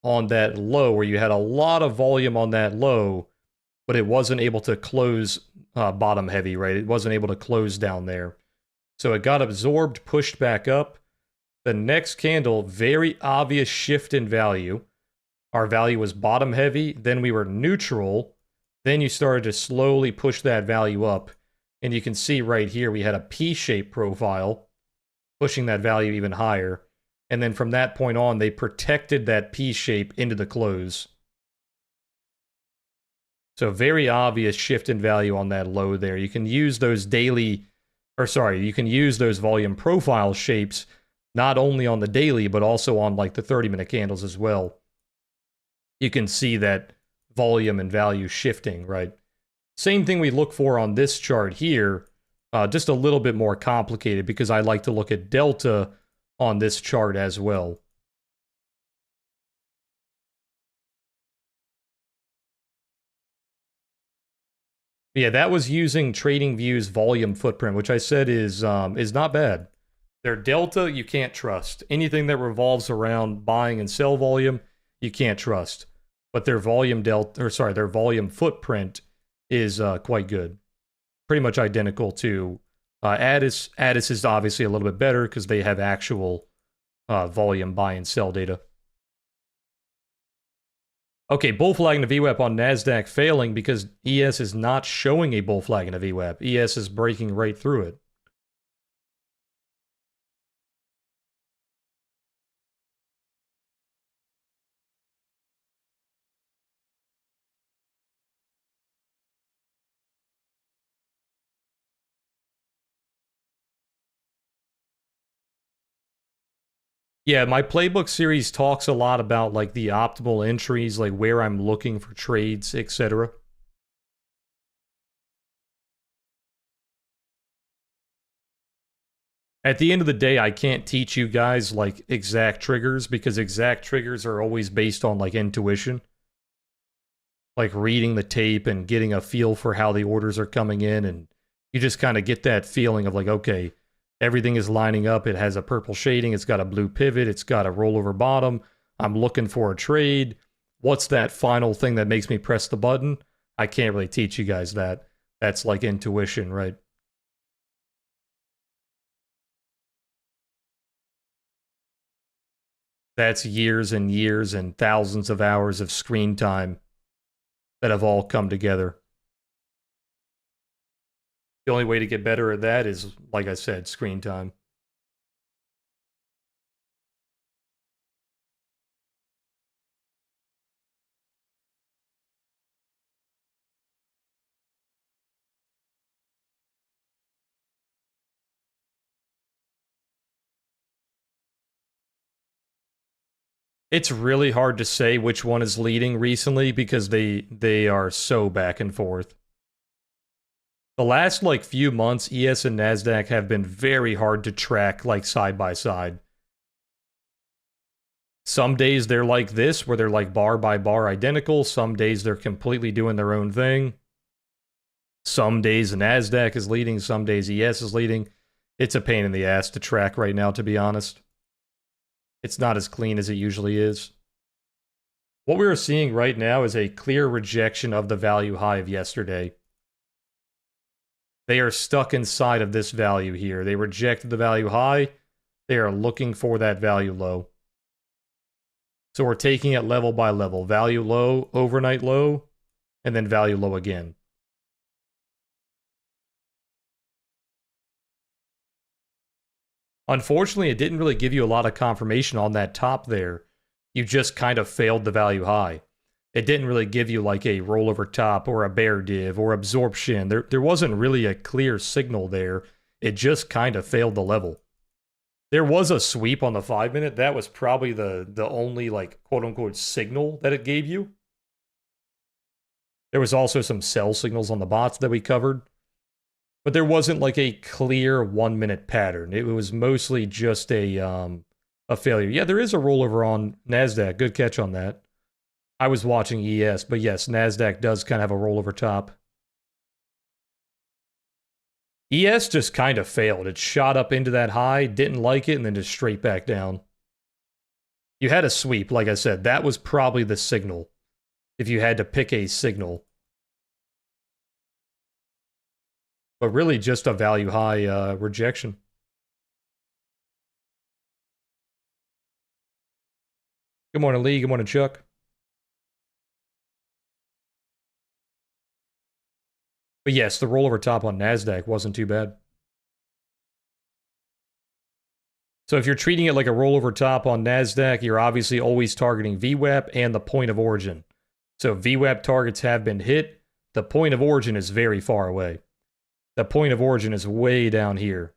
on that low, where you had a lot of volume on that low, but it wasn't able to close bottom heavy, right? It wasn't able to close down there. So it got absorbed, pushed back up. The next candle, very obvious shift in value. Our value was bottom heavy, then we were neutral. Then you started to slowly push that value up. And you can see right here, we had a P-shaped profile, pushing that value even higher. And then from that point on, they protected that P-shape into the close. So very obvious shift in value on that low there. You can use those you can use those volume profile shapes not only on the daily, but also on like the 30-minute candles as well. You can see that volume and value shifting, right? Same thing we look for on this chart here, just a little bit more complicated because I like to look at delta on this chart as well. Yeah, that was using TradingView's volume footprint, which I said is not bad. Their delta you can't trust. Anything that revolves around buying and sell volume, you can't trust. But their volume their volume footprint is quite good. Pretty much identical to Addis. Addis is obviously a little bit better because they have actual volume buy and sell data. Okay, bull flag and a VWAP on NASDAQ failing because ES is not showing a bull flag and a VWAP. ES is breaking right through it. Yeah, my playbook series talks a lot about like the optimal entries, like where I'm looking for trades, etc. At the end of the day, I can't teach you guys like exact triggers because exact triggers are always based on like intuition. Like reading the tape and getting a feel for how the orders are coming in, and you just kind of get that feeling of like, okay, everything is lining up. It has a purple shading, it's got a blue pivot, it's got a rollover bottom. I'm looking for a trade. What's that final thing that makes me press the button? I can't really teach you guys that. That's like intuition, right? That's years and years and thousands of hours of screen time that have all come together. The only way to get better at that is, like I said, screen time. It's really hard to say which one is leading recently because they are so back and forth. The last like few months, ES and NASDAQ have been very hard to track like side by side. Some days they're like this, where they're like bar by bar identical. Some days they're completely doing their own thing. Some days NASDAQ is leading, some days ES is leading. It's a pain in the ass to track right now, to be honest. It's not as clean as it usually is. What we are seeing right now is a clear rejection of the value high of yesterday. They are stuck inside of this value here. They rejected the value high. They are looking for that value low. So we're taking it level by level. Value low, overnight low, and then value low again. Unfortunately, it didn't really give you a lot of confirmation on that top there. You just kind of failed the value high. It didn't really give you like a rollover top or a bear div or absorption. There wasn't really a clear signal there. It just kind of failed the level. There was a sweep on the 5-minute. That was probably the only like quote unquote signal that it gave you. There was also some sell signals on the bots that we covered. But there wasn't like a clear 1-minute pattern. It was mostly just a failure. Yeah, there is a rollover on NASDAQ. Good catch on that. I was watching ES, but yes, NASDAQ does kind of have a rollover top. ES just kind of failed. It shot up into that high, didn't like it, and then just straight back down. You had a sweep, like I said. That was probably the signal, if you had to pick a signal. But really just a value high rejection. Good morning, Lee. Good morning, Chuck. But yes, the rollover top on NASDAQ wasn't too bad. So if you're treating it like a rollover top on NASDAQ, you're obviously always targeting VWAP and the point of origin. So VWAP targets have been hit. The point of origin is very far away. The point of origin is way down here.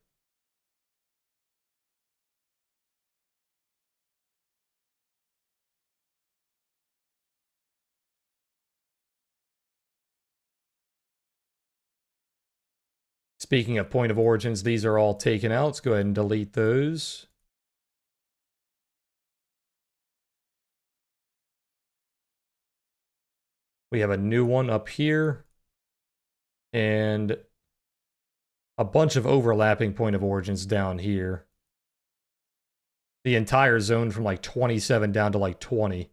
Speaking of point of origins, these are all taken out. Let's go ahead and delete those. We have a new one up here. And a bunch of overlapping point of origins down here. The entire zone from like 27 down to like 20.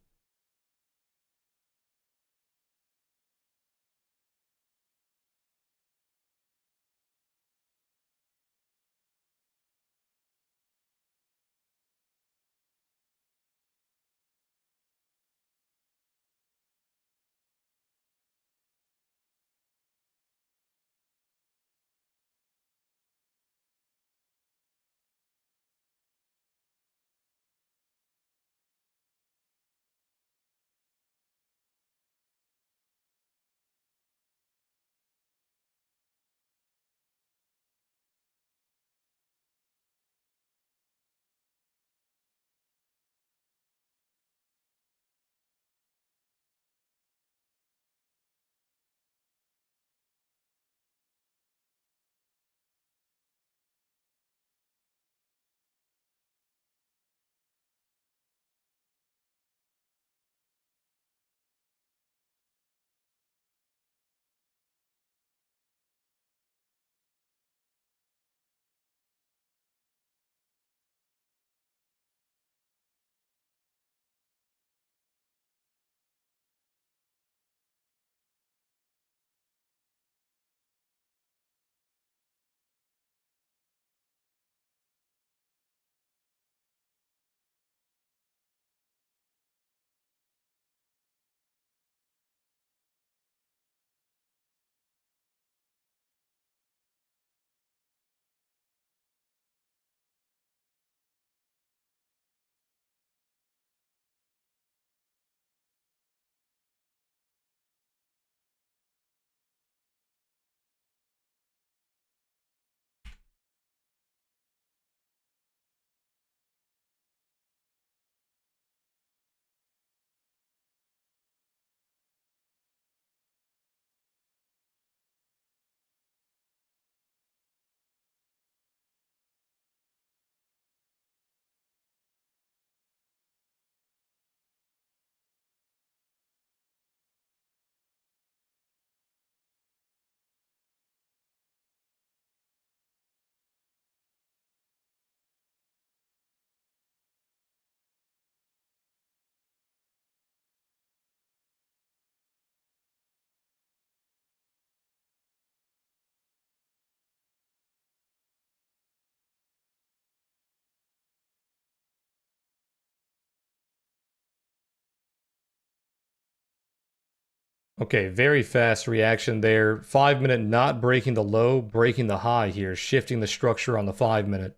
Okay, very fast reaction there. 5 minute not breaking the low, breaking the high here, shifting the structure on the 5 minute.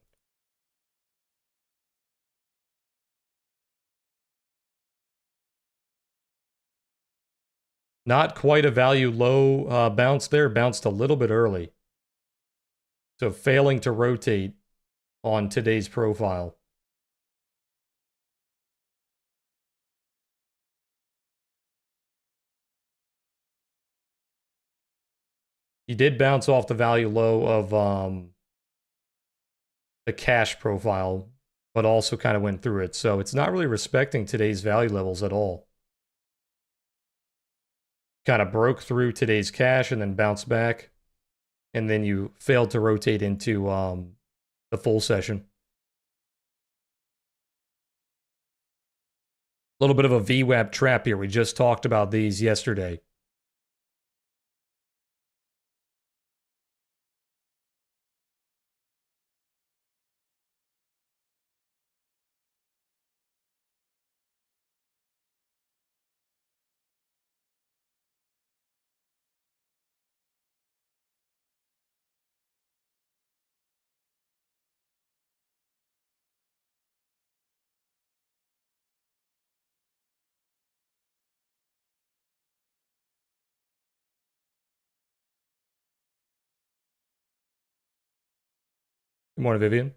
Not quite a value low bounce there, bounced a little bit early. So failing to rotate on today's profile. He did bounce off the value low of the cash profile, but also kind of went through it. So it's not really respecting today's value levels at all. Kind of broke through today's cash and then bounced back. And then you failed to rotate into the full session. A little bit of a VWAP trap here. We just talked about these yesterday. Good morning, Vivian.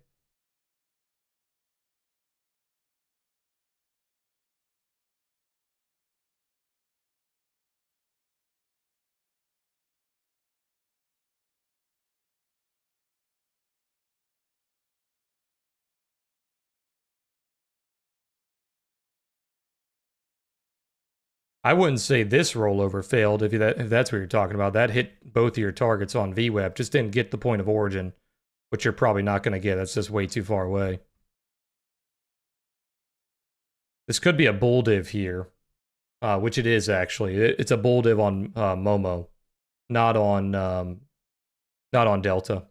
I wouldn't say this rollover failed if that's what you're talking about. That hit both of your targets on VWAP, just didn't get the point of origin, which you're probably not going to get. That's just way too far away. This could be a bull div here, which it is actually. It's a bull div on Momo, not on Delta.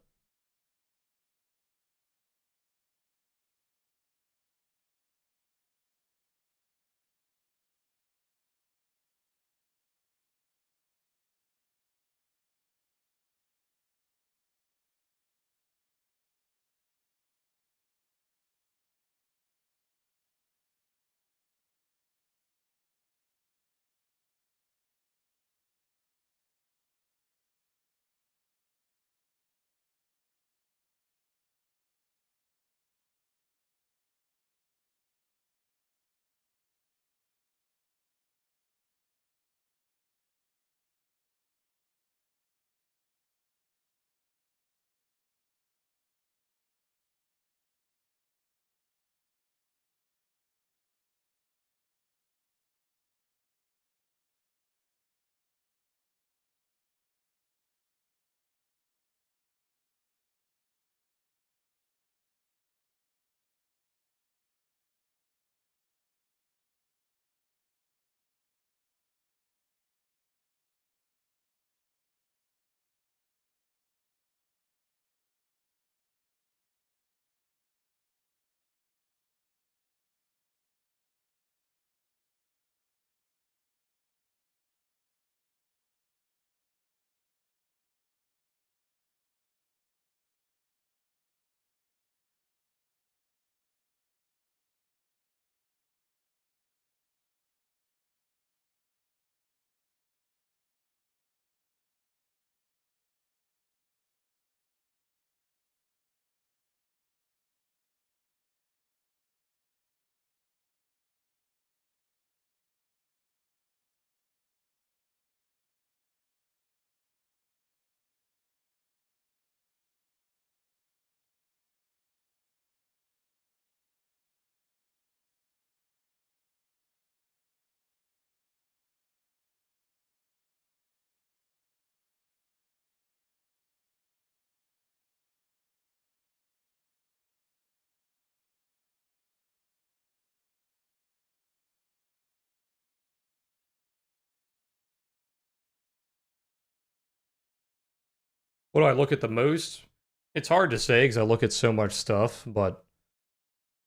What do I look at the most? It's hard to say because I look at so much stuff, but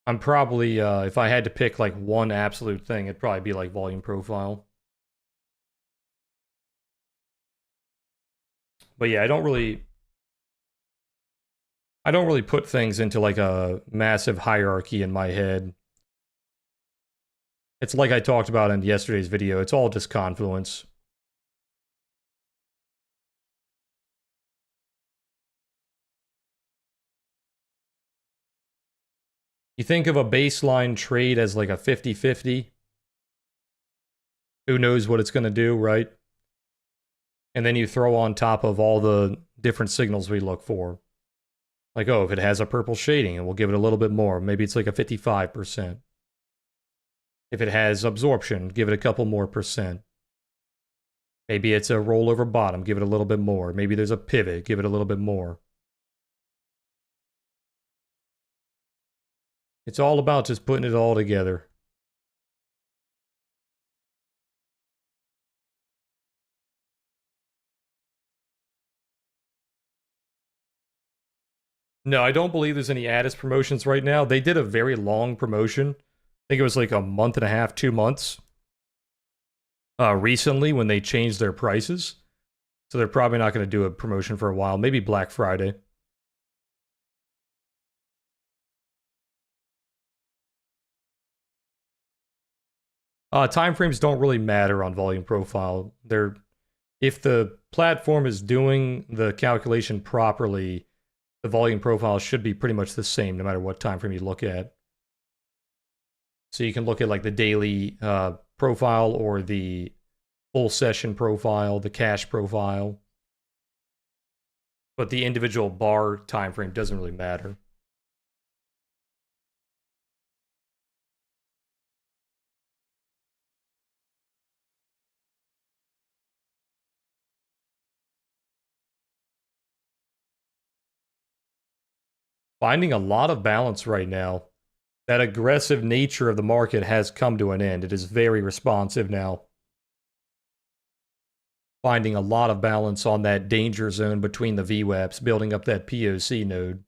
I'm probably, if I had to pick like one absolute thing, it'd probably be like volume profile. But yeah, I don't really put things into like a massive hierarchy in my head. It's like I talked about in yesterday's video, it's all just confluence. You think of a baseline trade as like a 50-50. Who knows what it's going to do, right? And then you throw on top of all the different signals we look for. Like, oh, if it has a purple shading, and we'll give it a little bit more. Maybe it's like a 55%. If it has absorption, give it a couple more percent. Maybe it's a rollover bottom, give it a little bit more. Maybe there's a pivot, give it a little bit more. It's all about just putting it all together. No, I don't believe there's any Addis promotions right now. They did a very long promotion. I think it was like a month and a half, 2 months. Recently when they changed their prices. So they're probably not going to do a promotion for a while. Maybe Black Friday. Timeframes don't really matter on volume profile. If the platform is doing the calculation properly, the volume profile should be pretty much the same no matter what time frame you look at. So you can look at like the daily profile or the full session profile, the cash profile. But the individual bar time frame doesn't really matter. Finding a lot of balance right now. That aggressive nature of the market has come to an end. It is very responsive now. Finding a lot of balance on that danger zone between the VWAPs, building up that POC node.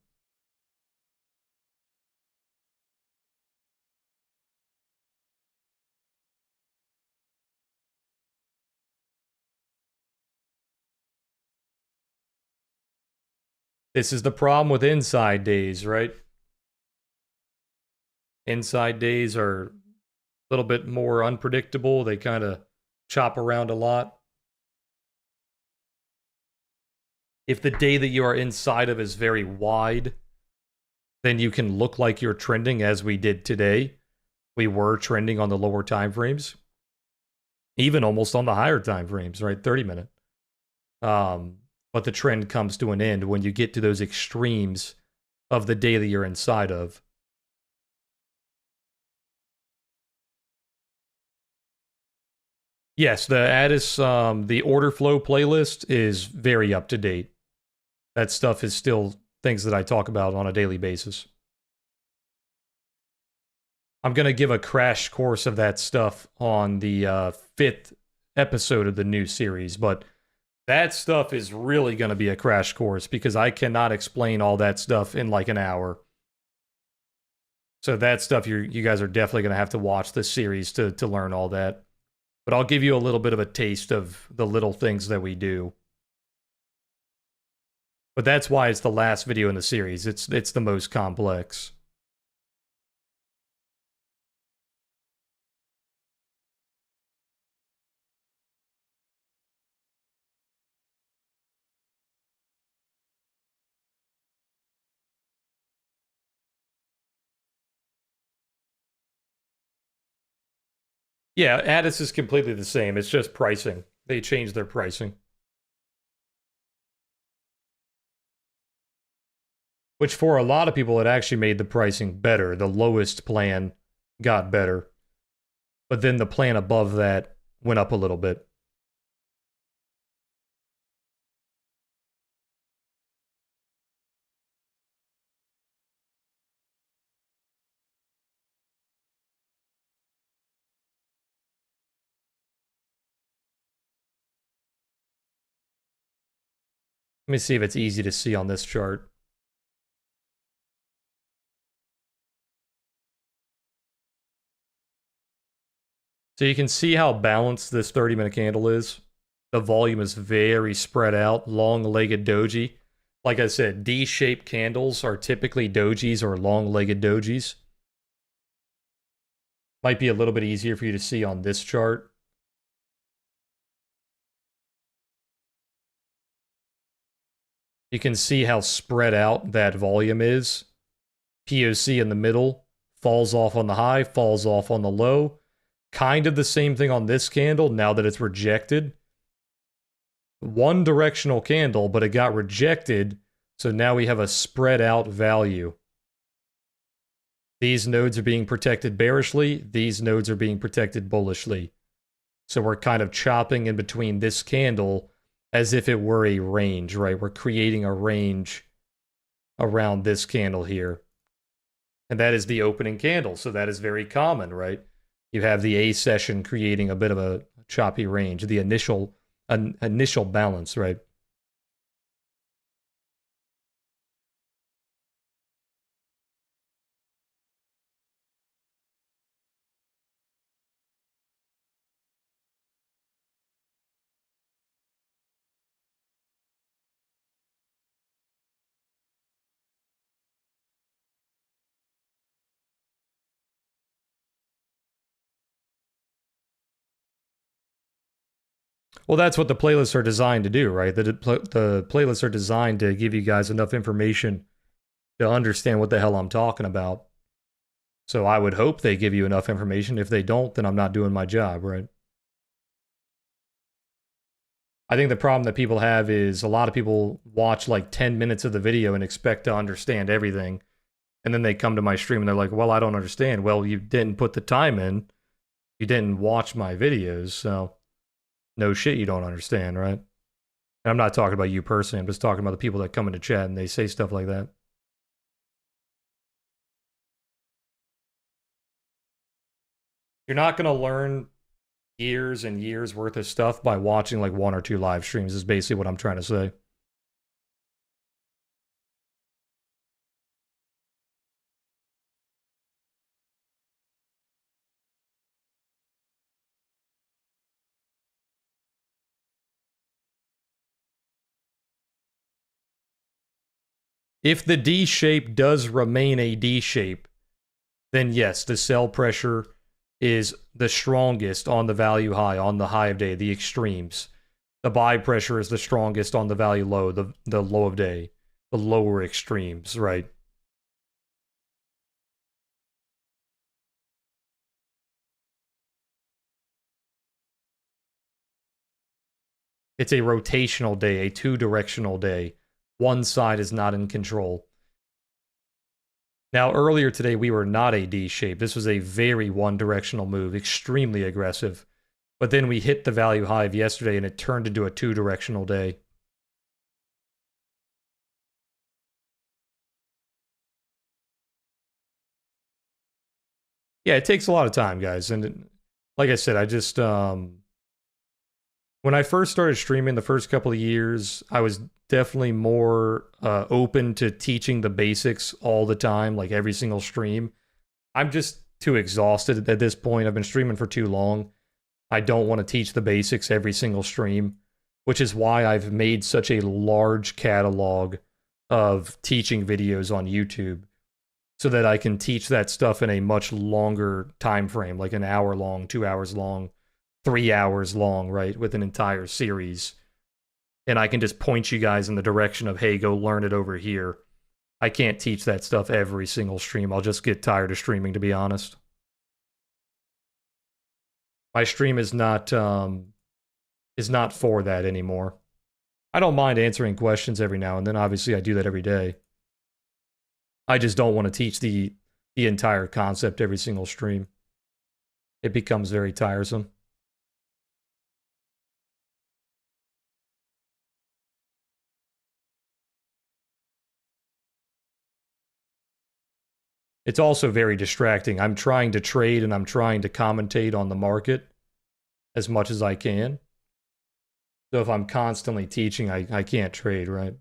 This is the problem with inside days, right? Inside days are a little bit more unpredictable. They kind of chop around a lot. If the day that you are inside of is very wide, then you can look like you're trending as we did today. We were trending on the lower time frames, even almost on the higher time frames, right? 30-minute. But the trend comes to an end when you get to those extremes of the day that you're inside of. Yes, the Addis, the order flow playlist is very up to date. That stuff is still things that I talk about on a daily basis. I'm going to give a crash course of that stuff on the 5th episode of the new series, but that stuff is really going to be a crash course because I cannot explain all that stuff in like an hour. So that stuff, you guys are definitely going to have to watch this series to learn all that. But I'll give you a little bit of a taste of the little things that we do. But that's why it's the last video in the series. It's the most complex. Yeah, Addis is completely the same. It's just pricing. They changed their pricing. Which for a lot of people, it actually made the pricing better. The lowest plan got better. But then the plan above that went up a little bit. Let me see if it's easy to see on this chart. So you can see how balanced this 30-minute candle is. The volume is very spread out, long-legged doji. Like I said, D-shaped candles are typically dojis or long-legged dojis. Might be a little bit easier for you to see on this chart. You can see how spread out that volume is. POC in the middle, falls off on the high, falls off on the low. Kind of the same thing on this candle now that it's rejected. One directional candle, but it got rejected, so now we have a spread out value. These nodes are being protected bearishly, these nodes are being protected bullishly. So we're kind of chopping in between this candle as if it were a range, right? We're creating a range around this candle here. And that is the opening candle, so that is very common, right? You have the A session creating a bit of a choppy range, the initial balance, right? Well, that's what the playlists are designed to do, right? The playlists are designed to give you guys enough information to understand what the hell I'm talking about. So I would hope they give you enough information. If they don't, then I'm not doing my job, right? I think the problem that people have is a lot of people watch like 10 minutes of the video and expect to understand everything. And then they come to my stream and they're like, well, I don't understand. Well, you didn't put the time in. You didn't watch my videos, so no shit you don't understand, right? And I'm not talking about you personally. I'm just talking about the people that come into chat and they say stuff like that. You're not going to learn years and years worth of stuff by watching like 1 or 2 live streams is basically what I'm trying to say. If the D shape does remain a D shape, then yes, the sell pressure is the strongest on the value high, on the high of day, the extremes. The buy pressure is the strongest on the value low, the low of day, the lower extremes, right? It's a rotational day, a two-directional day. One side is not in control. Now, earlier today, we were not a D shape. This was a very one-directional move, extremely aggressive. But then we hit the value high of yesterday, and it turned into a two-directional day. Yeah, it takes a lot of time, guys. And like I said, I just when I first started streaming the first couple of years, I was definitely more open to teaching the basics all the time, like every single stream. I'm just too exhausted at this point. I've been streaming for too long. I don't want to teach the basics every single stream, which is why I've made such a large catalog of teaching videos on YouTube so that I can teach that stuff in a much longer time frame, like an hour long, 2 hours long, 3 hours long, right, with an entire series. And I can just point you guys in the direction of, hey, go learn it over here. I can't teach that stuff every single stream. I'll just get tired of streaming, to be honest. My stream is not for that anymore. I don't mind answering questions every now and then. Obviously, I do that every day. I just don't want to teach the entire concept every single stream. It becomes very tiresome. It's also very distracting. I'm trying to trade and I'm trying to commentate on the market as much as I can. So if I'm constantly teaching, I can't trade, right?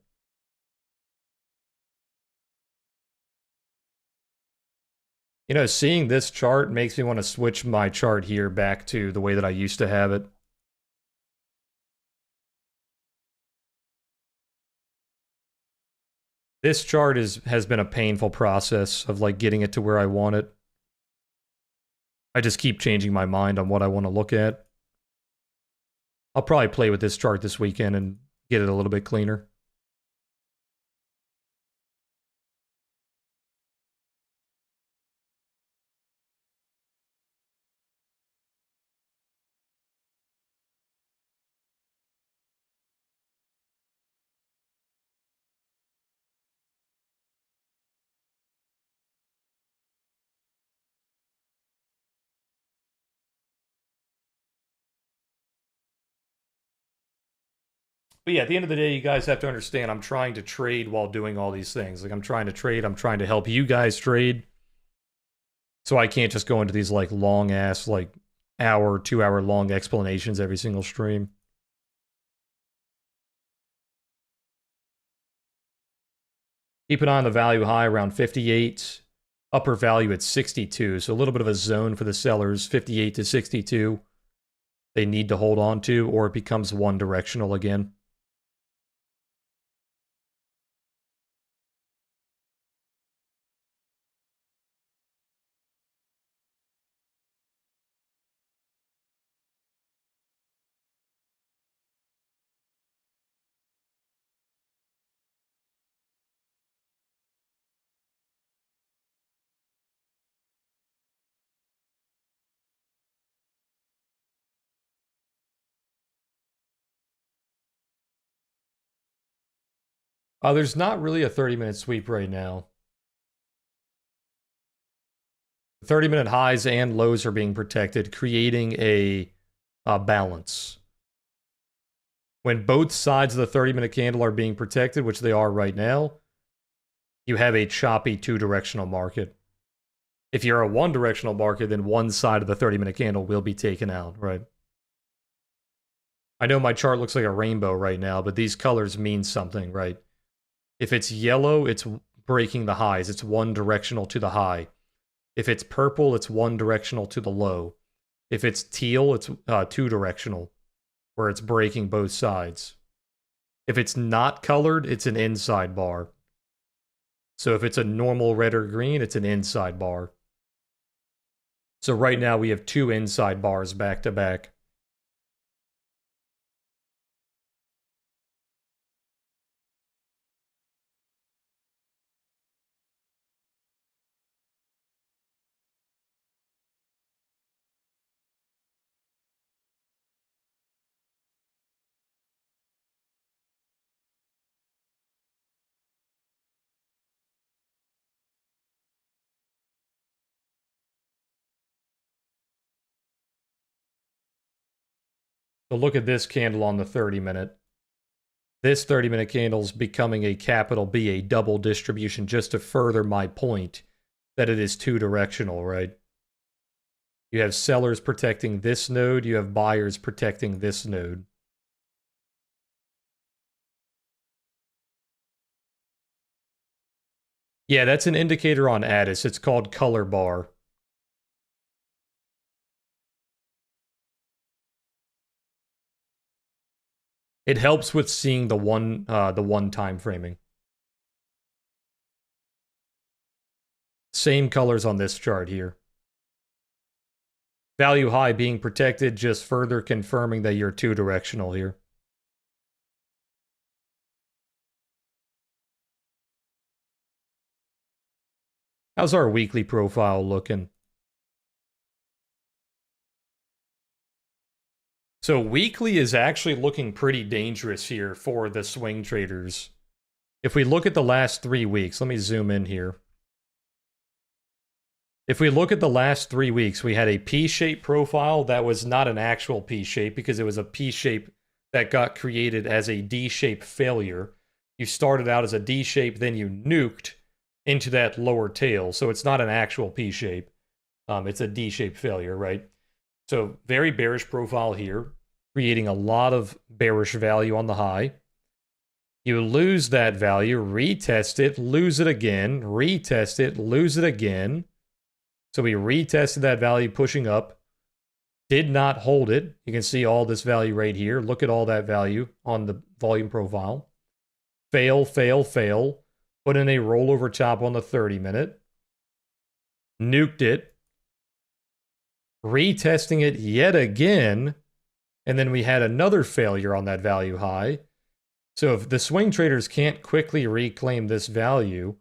You know, seeing this chart makes me want to switch my chart here back to the way that I used to have it. This chart has been a painful process of like getting it to where I want it. I just keep changing my mind on what I want to look at. I'll probably play with this chart this weekend and get it a little bit cleaner. But yeah, at the end of the day, you guys have to understand I'm trying to trade while doing all these things. Like I'm trying to trade, I'm trying to help you guys trade. So I can't just go into these like long ass, like hour, 2 hour long explanations every single stream. Keep an eye on the value high around 58, upper value at 62. So a little bit of a zone for the sellers, 58 to 62. They need to hold on to, or it becomes one directional again. There's not really a 30-minute sweep right now. 30-minute highs and lows are being protected, creating a balance. When both sides of the 30-minute candle are being protected, which they are right now, you have a choppy two-directional market. If you're a one directional market, then one side of the 30-minute candle will be taken out, right? I know my chart looks like a rainbow right now, but these colors mean something, right? If it's yellow, it's breaking the highs. It's one directional to the high. If it's purple, it's one directional to the low. If it's teal, it's two directional, where it's breaking both sides. If it's not colored, it's an inside bar. So if it's a normal red or green, it's an inside bar. So right now we have two inside bars back to back. So look at this candle on the 30-minute. This 30-minute candle is becoming a capital B, a double distribution, just to further my point that it is two directional, right? You have sellers protecting this node, you have buyers protecting this node. Yeah, that's an indicator on Addis. It's called color bar. It helps with seeing the one time framing. Same colors on this chart here. Value high being protected, just further confirming that you're two directional here. How's our weekly profile looking? So weekly is actually looking pretty dangerous here for the swing traders. If we look at the last 3 weeks, let me zoom in here. If we look at the last 3 weeks, we had a P-shaped profile that was not an actual P-shape because it was a P-shape that got created as a D-shape failure. You started out as a D-shape, then you nuked into that lower tail. So it's not an actual P-shape. It's a D-shape failure, right? So very bearish profile here, creating a lot of bearish value on the high. You lose that value, retest it, lose it again, retest it, lose it again. So we retested that value pushing up, did not hold it. You can see all this value right here. Look at all that value on the volume profile. Fail, fail, fail. Put in a rollover top on the 30-minute. Nuked it. Retesting it yet again. And then we had another failure on that value high. So if the swing traders can't quickly reclaim this value,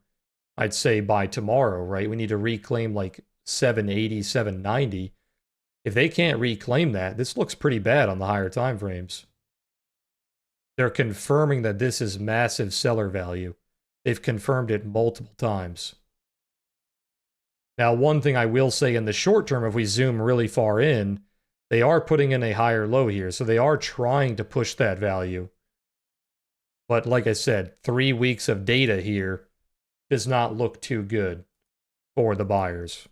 I'd say by tomorrow, right? We need to reclaim like 780, 790. If they can't reclaim that, this looks pretty bad on the higher time frames. They're confirming that this is massive seller value. They've confirmed it multiple times. Now, one thing I will say in the short term, if we zoom really far in, they are putting in a higher low here. So they are trying to push that value. But like I said, 3 weeks of data here does not look too good for the buyers.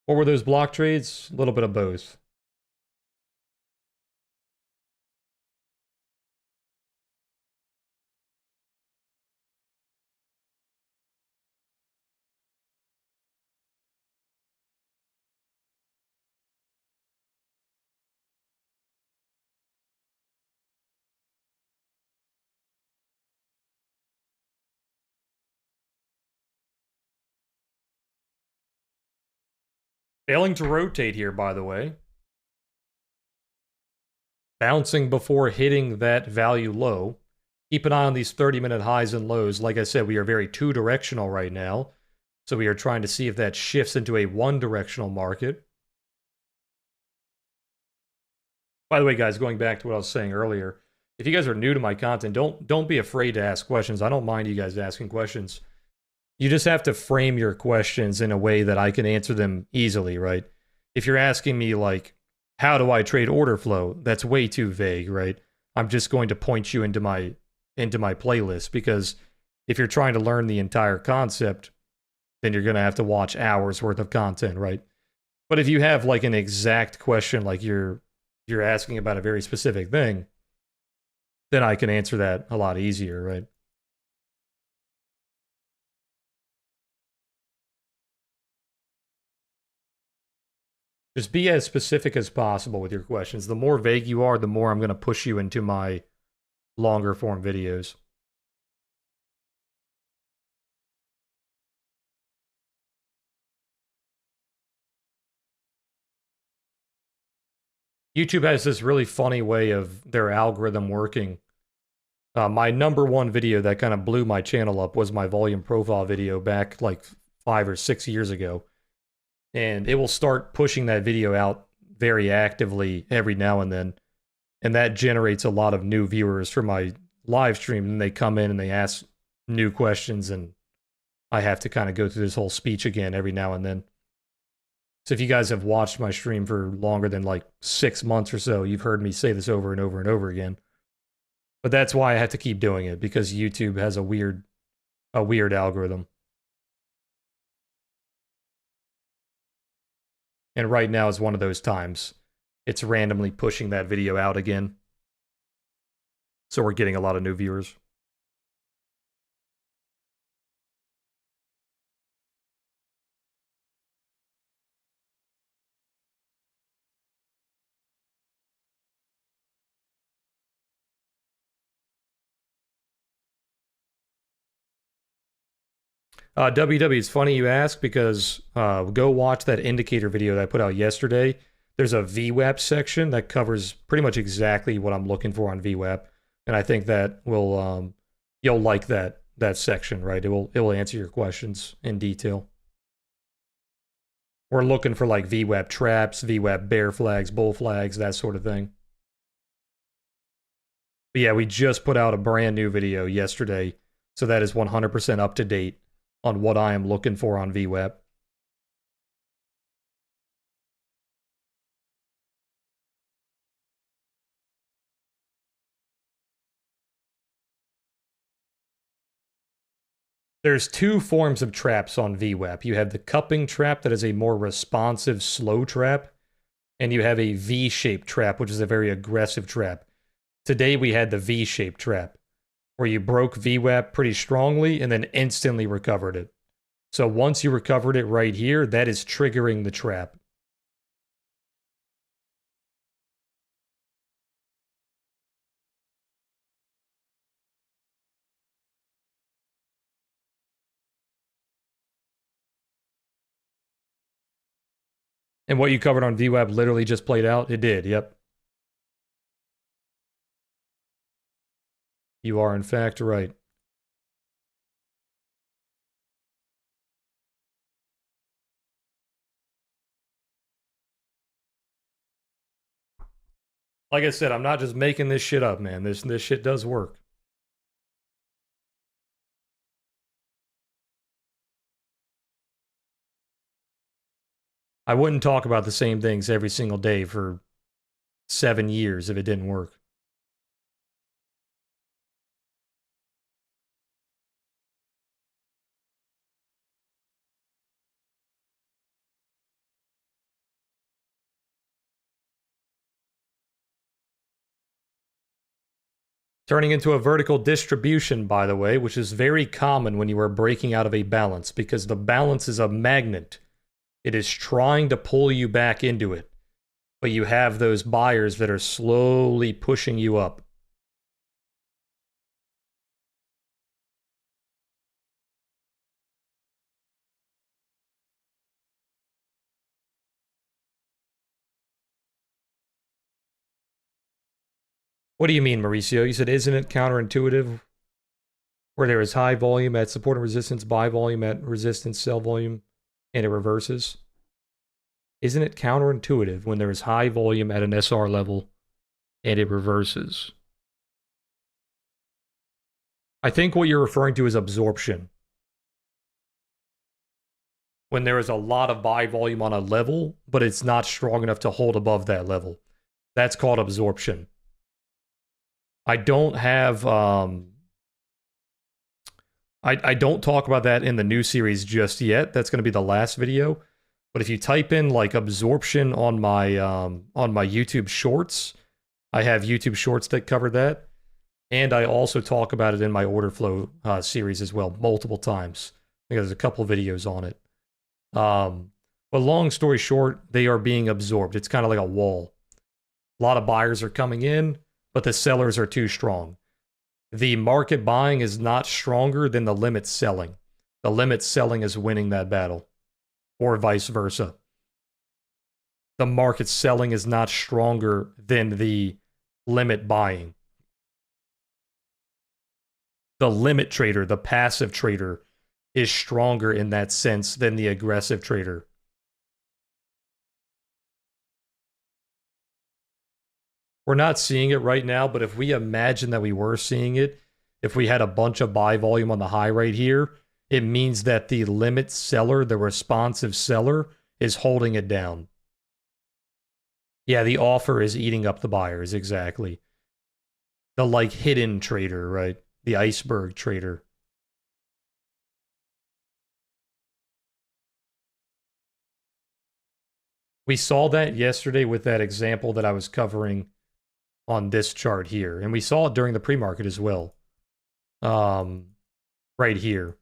What were those block trades? A little bit of both. Failing to rotate here, by the way. Bouncing before hitting that value low. Keep an eye on these 30-minute highs and lows. Like I said, we are very two-directional right now. So we are trying to see if that shifts into a one-directional market. By the way, guys, going back to what I was saying earlier, if you guys are new to my content, don't be afraid to ask questions. I don't mind you guys asking questions. You just have to frame your questions in a way that I can answer them easily, right? If you're asking me, like, how do I trade order flow? That's way too vague, right? I'm just going to point you into my playlist because If you're trying to learn the entire concept, then you're going to have to watch hours worth of content, right? But if you have like an exact question, like you're asking about a very specific thing, then I can answer that a lot easier, right? Just be as specific as possible with your questions. The more vague you are, the more I'm going to push you into my longer form videos. YouTube has this really funny way of their algorithm working. My #1 video that kind of blew my channel up was my volume profile video back like 5 or 6 years ago. And it will start pushing that video out very actively every now and then. And that generates a lot of new viewers for my live stream. And they come in and they ask new questions. And I have to kind of go through this whole speech again every now and then. So if you guys have watched my stream for longer than like 6 months or so, you've heard me say this over and over and over again. But that's why I have to keep doing it, because YouTube has a weird algorithm. And right now is one of those times. It's randomly pushing that video out again. So we're getting a lot of new viewers. WW, it's funny you ask, because go watch that indicator video that I put out yesterday. There's a VWAP section that covers pretty much exactly what I'm looking for on VWAP, and I think that will you'll like that section, right? It will answer your questions in detail. We're looking for like VWAP traps, VWAP bear flags, bull flags, that sort of thing. But yeah, we just put out a brand new video yesterday, so that is 100% up to date on what I am looking for on VWAP. There's two forms of traps on VWAP. You have the cupping trap that is a more responsive, slow trap, and you have a V-shaped trap, which is a very aggressive trap. Today we had the V-shaped trap, where you broke VWAP pretty strongly and then instantly recovered it. So once you recovered it right here, that is triggering the trap. And what you covered on VWAP literally just played out? It did, yep. You are in fact right. Like I said, I'm not just making this shit up, man. This shit does work. I wouldn't talk about the same things every single day for 7 years if it didn't work. Turning into a vertical distribution, by the way, which is very common when you are breaking out of a balance, because the balance is a magnet. It is trying to pull you back into it, but you have those buyers that are slowly pushing you up. What do you mean, Mauricio? You said, isn't it counterintuitive? Where there is high volume at support and resistance, buy volume at resistance, sell volume, and it reverses? Isn't it counterintuitive when there is high volume at an SR level and it reverses? I think what you're referring to is absorption. When there is a lot of buy volume on a level, but it's not strong enough to hold above that level. That's called absorption. I don't have I don't talk about that in the new series just yet. That's going to be the last video. But if you type in like absorption on my YouTube Shorts, I have YouTube Shorts that cover that, and I also talk about it in my order flow series as well, multiple times. I think there's a couple videos on it. But long story short, they are being absorbed. It's kind of like a wall. A lot of buyers are coming in, but the sellers are too strong. The market buying is not stronger than the limit selling. The limit selling is winning that battle, or vice versa. The market selling is not stronger than the limit buying. The limit trader, the passive trader, is stronger in that sense than the aggressive trader. We're not seeing it right now, but if we imagine that we were seeing it, if we had a bunch of buy volume on the high right here, it means that the limit seller, the responsive seller, is holding it down. Yeah, the offer is eating up the buyers, exactly. The like hidden trader, right? The iceberg trader. We saw that yesterday with that example that I was covering on this chart here. And we saw it during the pre-market as well. Right here.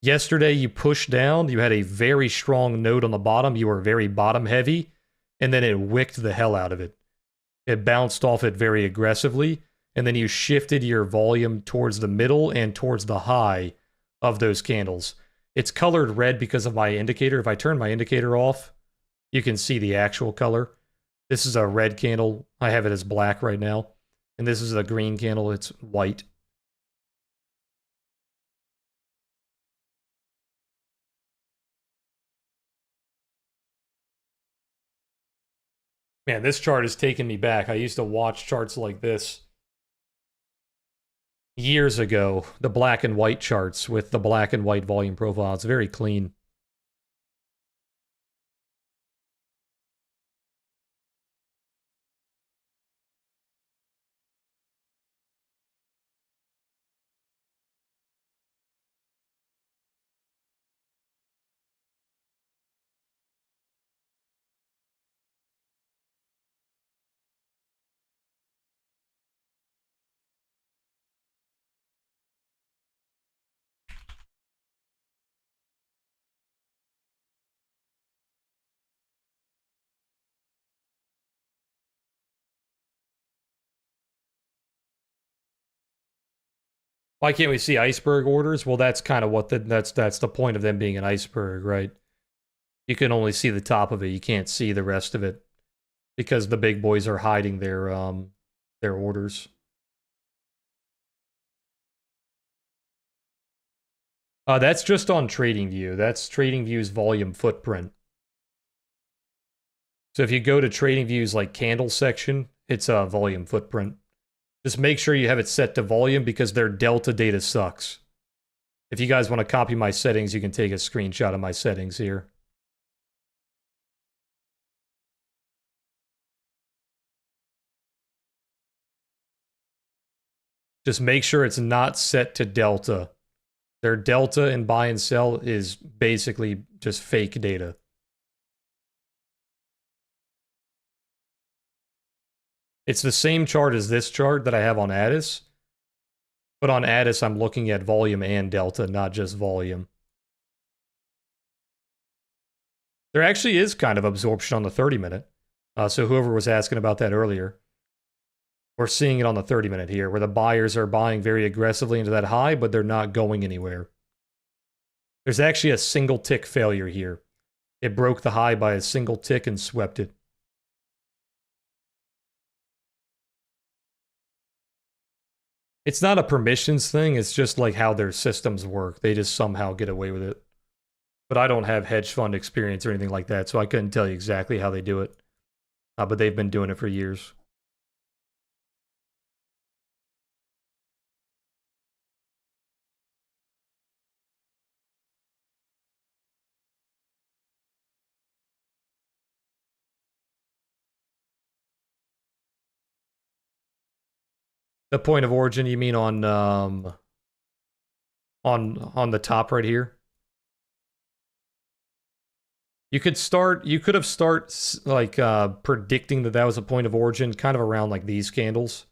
Yesterday, you pushed down. You had a very strong node on the bottom. You were very bottom heavy. And then it wicked the hell out of it. It bounced off it very aggressively. And then you shifted your volume towards the middle and towards the high of those candles. It's colored red because of my indicator. If I turn my indicator off, you can see the actual color. This is a red candle. I have it as black right now. And this is a green candle. It's white. Man, this chart is taking me back. I used to watch charts like this years ago. The black and white charts with the black and white volume profile. It's very clean. Why can't we see iceberg orders? Well, that's kind of what that's the point of them being an iceberg, right? You can only see the top of it. You can't see the rest of it because the big boys are hiding their orders. That's just on TradingView. That's TradingView's volume footprint. So if you go to TradingView's like candle section, it's a volume footprint. Just make sure you have it set to volume because their delta data sucks. If you guys want to copy my settings, you can take a screenshot of my settings here. Just make sure it's not set to delta. Their delta in buy and sell is basically just fake data. It's the same chart as this chart that I have on Addis. But on Addis, I'm looking at volume and delta, not just volume. There actually is kind of absorption on the 30-minute. So whoever was asking about that earlier, we're seeing it on the 30-minute here, where the buyers are buying very aggressively into that high, but they're not going anywhere. There's actually a single tick failure here. It broke the high by a single tick and swept it. It's not a permissions thing, it's just like how their systems work. They just somehow get away with it. But I don't have hedge fund experience or anything like that, so I couldn't tell you exactly how they do it. But they've been doing it for years. The point of origin, you mean on on the top right here. You could have like predicting that was a point of origin kind of around like these candles.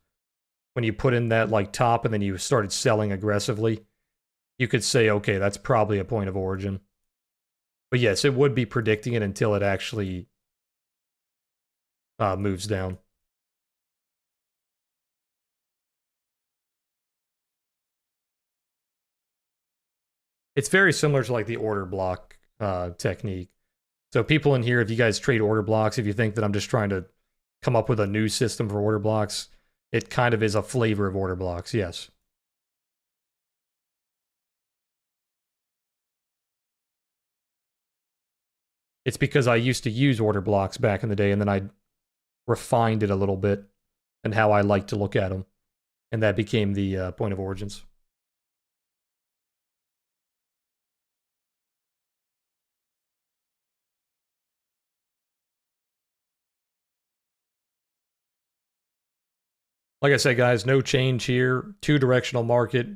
When you put in that like top and then you started selling aggressively, you could say, okay, that's probably a point of origin. But yes, it would be predicting it until it actually moves down. It's very similar to like the order block technique. So people in here, if you guys trade order blocks, if you think that I'm just trying to come up with a new system for order blocks, it kind of is a flavor of order blocks, yes. It's because I used to use order blocks back in the day, and then I refined it a little bit and how I like to look at them. And that became the point of origins. Like I said, guys, no change here. 2-directional market,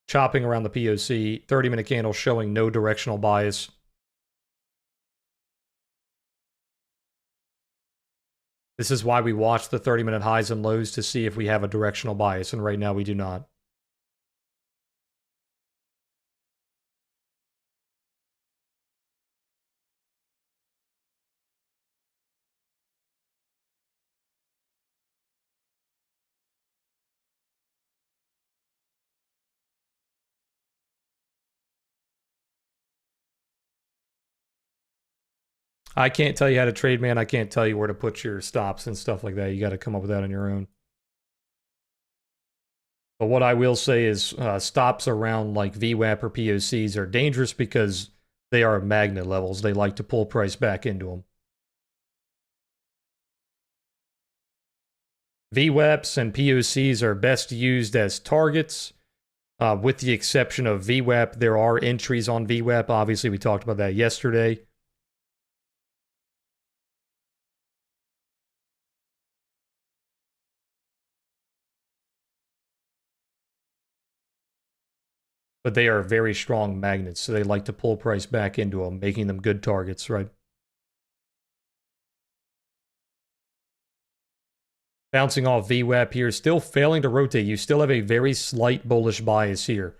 chopping around the POC, 30-minute candle showing no directional bias. This is why we watch the 30-minute highs and lows to see if we have a directional bias, and right now we do not. I can't tell you how to trade, man. I can't tell you where to put your stops and stuff like that. You got to come up with that on your own. But what I will say is stops around like VWAP or POCs are dangerous because they are magnet levels. They like to pull price back into them. VWAPs and POCs are best used as targets. With the exception of VWAP, there are entries on VWAP. Obviously, we talked about that yesterday. But they are very strong magnets, so they like to pull price back into them, making them good targets, right? Bouncing off VWAP here, still failing to rotate. You still have a very slight bullish bias here.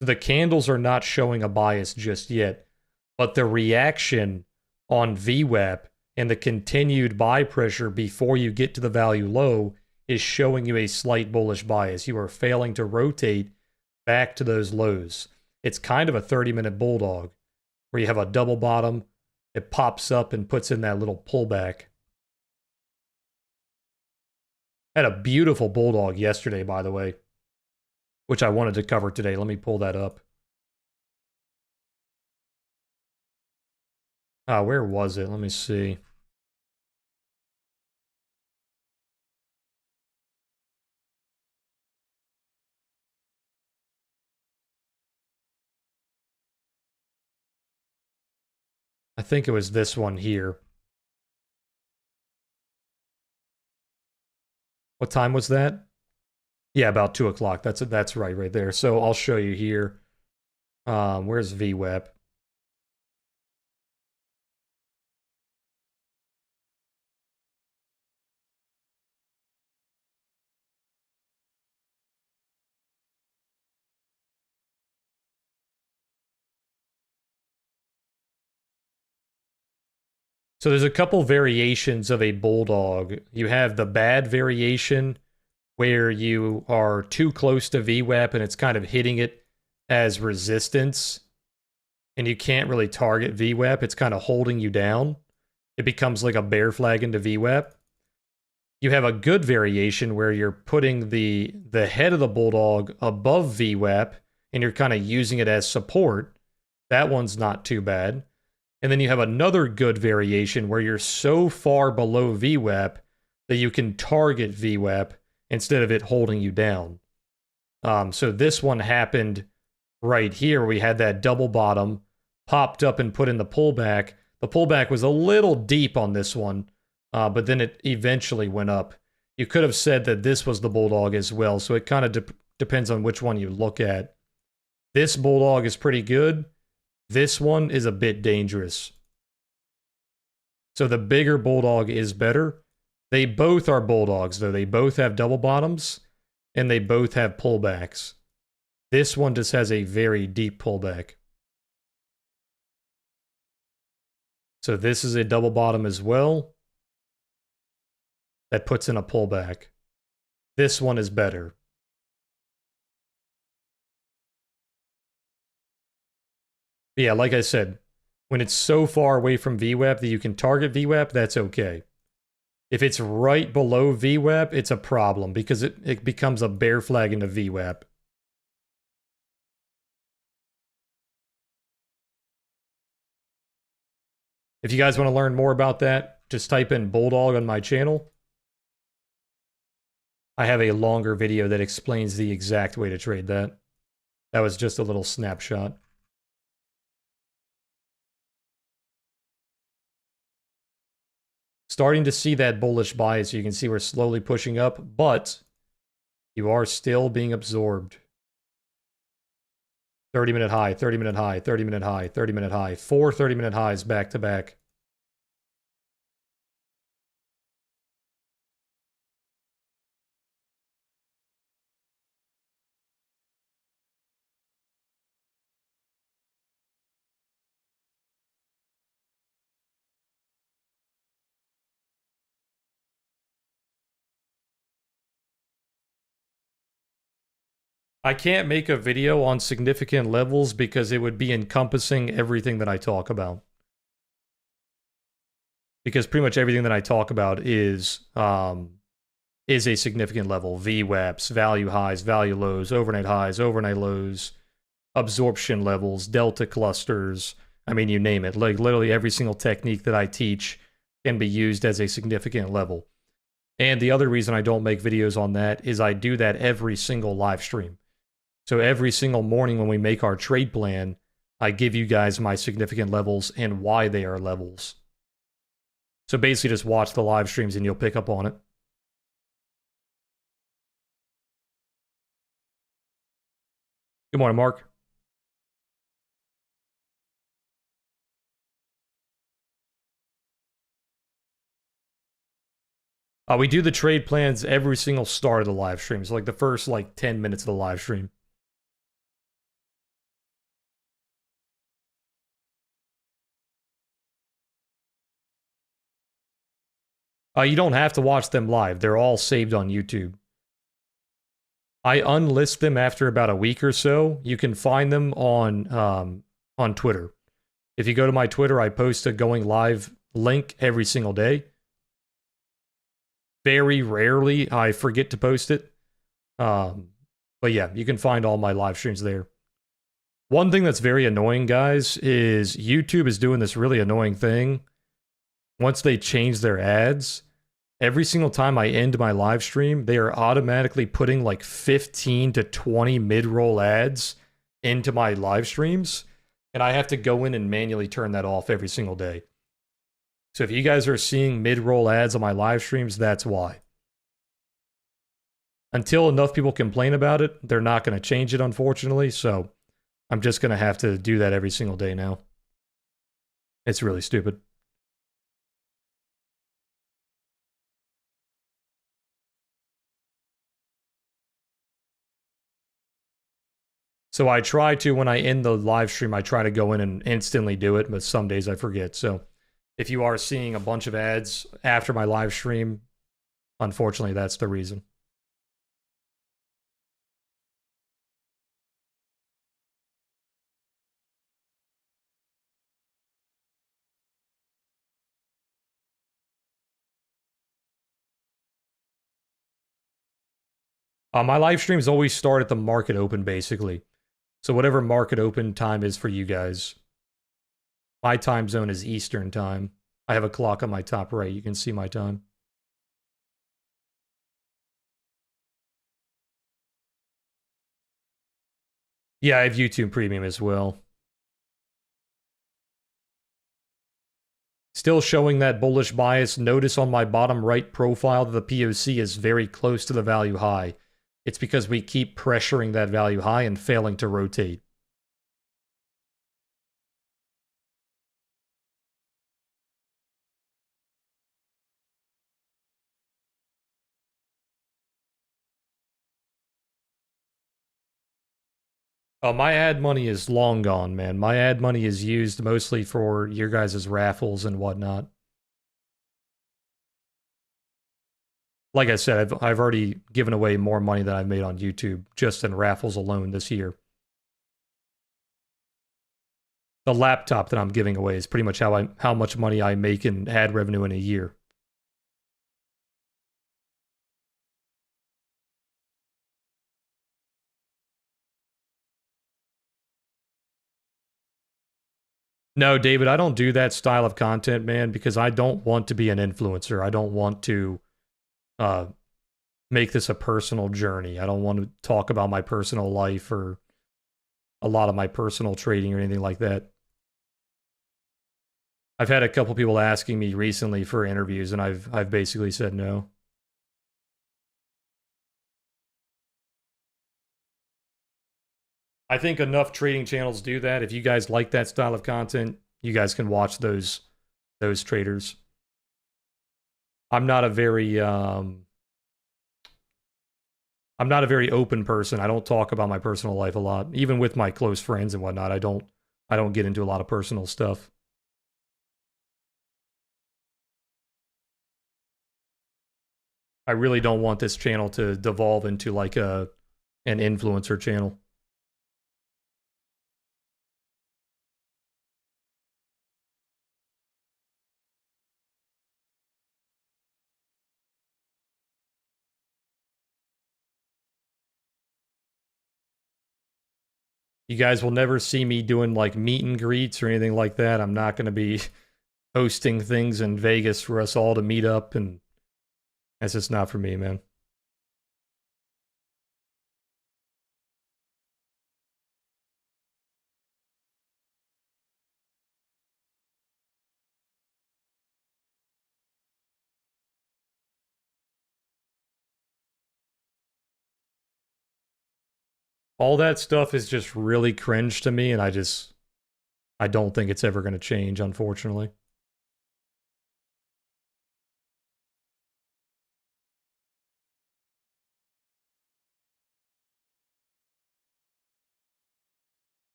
The candles are not showing a bias just yet, but the reaction on VWAP and the continued buy pressure before you get to the value low is showing you a slight bullish bias. You are failing to rotate back to those lows. It's kind of a 30-minute bulldog where you have a double bottom, it pops up and puts in that little pullback. Had a beautiful bulldog yesterday, by the way, which I wanted to cover today. Let me pull that up. Where was it? Let me see. I think it was this one here. What time was that? Yeah, about 2 o'clock. That's right there. So I'll show you here. Where's VWAP? So there's a couple variations of a bulldog. You have the bad variation where you are too close to VWAP and it's kind of hitting it as resistance and you can't really target VWAP. It's kind of holding you down. It becomes like a bear flag into VWAP. You have a good variation where you're putting the head of the bulldog above VWAP and you're kind of using it as support. That one's not too bad. And then you have another good variation where you're so far below VWAP that you can target VWAP instead of it holding you down. So this one happened right here. We had that double bottom, popped up and put in the pullback. The pullback was a little deep on this one, but then it eventually went up. You could have said that this was the bulldog as well, so it kind of depends on which one you look at. This bulldog is pretty good. This one is a bit dangerous. So the bigger bulldog is better. They both are bulldogs, though. They both have double bottoms, and they both have pullbacks. This one just has a very deep pullback. So this is a double bottom as well. That puts in a pullback. This one is better. But yeah, like I said, when it's so far away from VWAP that you can target VWAP, that's okay. If it's right below VWAP, it's a problem because it becomes a bear flag into VWAP. If you guys want to learn more about that, just type in Bulldog on my channel. I have a longer video that explains the exact way to trade that. That was just a little snapshot. Starting to see that bullish bias. You can see we're slowly pushing up, but you are still being absorbed. 30-minute high, 30-minute high, 30-minute high, 30-minute high. 4 30-minute highs back to back. I can't make a video on significant levels because it would be encompassing everything that I talk about. Because pretty much everything that I talk about is a significant level. VWAPs, value highs, value lows, overnight highs, overnight lows, absorption levels, delta clusters. I mean, you name it. Like literally every single technique that I teach can be used as a significant level. And the other reason I don't make videos on that is I do that every single live stream. So every single morning when we make our trade plan, I give you guys my significant levels and why they are levels. So basically just watch the live streams and you'll pick up on it. Good morning, Mark. We do the trade plans every single start of the live stream. So like the first 10 minutes of the live stream. You don't have to watch them live. They're all saved on YouTube. I unlist them after about a week or so. You can find them on Twitter. If you go to my Twitter, I post a going live link every single day. Very rarely I forget to post it. But yeah, you can find all my live streams there. One thing that's very annoying, guys, is YouTube is doing this really annoying thing. Once they change their ads, every single time I end my live stream, they are automatically putting like 15 to 20 mid-roll ads into my live streams, and I have to go in and manually turn that off every single day. So if you guys are seeing mid-roll ads on my live streams, that's why. Until enough people complain about it, they're not going to change it, unfortunately, so I'm just going to have to do that every single day now. It's really stupid. So I try to, when I end the live stream, I try to go in and instantly do it, but some days I forget. So if you are seeing a bunch of ads after my live stream, unfortunately, that's the reason. My live streams always start at the market open, basically. So whatever market open time is for you guys. My time zone is Eastern time. I have a clock on my top right. You can see my time. Yeah, I have YouTube Premium as well. Still showing that bullish bias. Notice on my bottom right profile that the POC is very close to the value high. It's because we keep pressuring that value high and failing to rotate. Oh, my ad money is long gone, man. My ad money is used mostly for your guys' raffles and whatnot. Like I said, I've already given away more money than I've made on YouTube just in raffles alone this year. The laptop that I'm giving away is pretty much how much money I make in ad revenue in a year. No, David, I don't do that style of content, man, because I don't want to be an influencer. I don't want to uh, make this a personal journey. I don't want to talk about my personal life or a lot of my personal trading or anything like that. I've had a couple people asking me recently for interviews, and I've basically said no. I think enough trading channels do that. If you guys like that style of content, you guys can watch those traders. I'm not a very I'm not a very open person. I don't talk about my personal life a lot, even with my close friends and whatnot. I don't get into a lot of personal stuff. I really don't want this channel to devolve into like an influencer channel. You guys will never see me doing like meet and greets or anything like that. I'm not going to be hosting things in Vegas for us all to meet up, and that's just not for me, man. All that stuff is just really cringe to me, and I don't think it's ever going to change, unfortunately.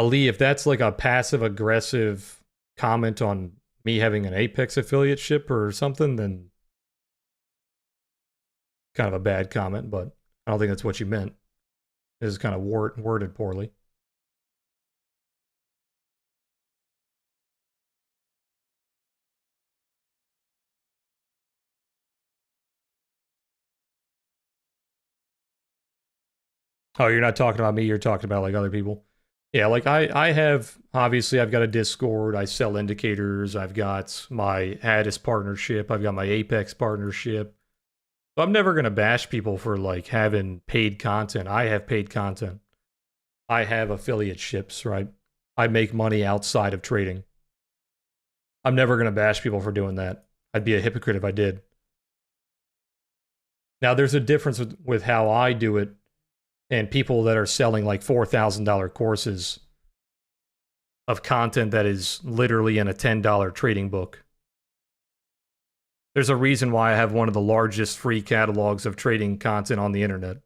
Lee, if that's like a passive aggressive comment on me having an Apex affiliate ship or something, then kind of a bad comment, but I don't think that's what you meant. This is kind of worded poorly. Oh, you're not talking about me, you're talking about like other people. Yeah, like I have obviously I've got a Discord, I sell indicators, I've got my Addis partnership, I've got my Apex partnership. But I'm never gonna bash people for like having paid content. I have paid content. I have affiliate ships, right? I make money outside of trading. I'm never gonna bash people for doing that. I'd be a hypocrite if I did. Now there's a difference with how I do it and people that are selling like $4,000 courses of content that is literally in a $10 trading book. There's a reason why I have one of the largest free catalogs of trading content on the internet.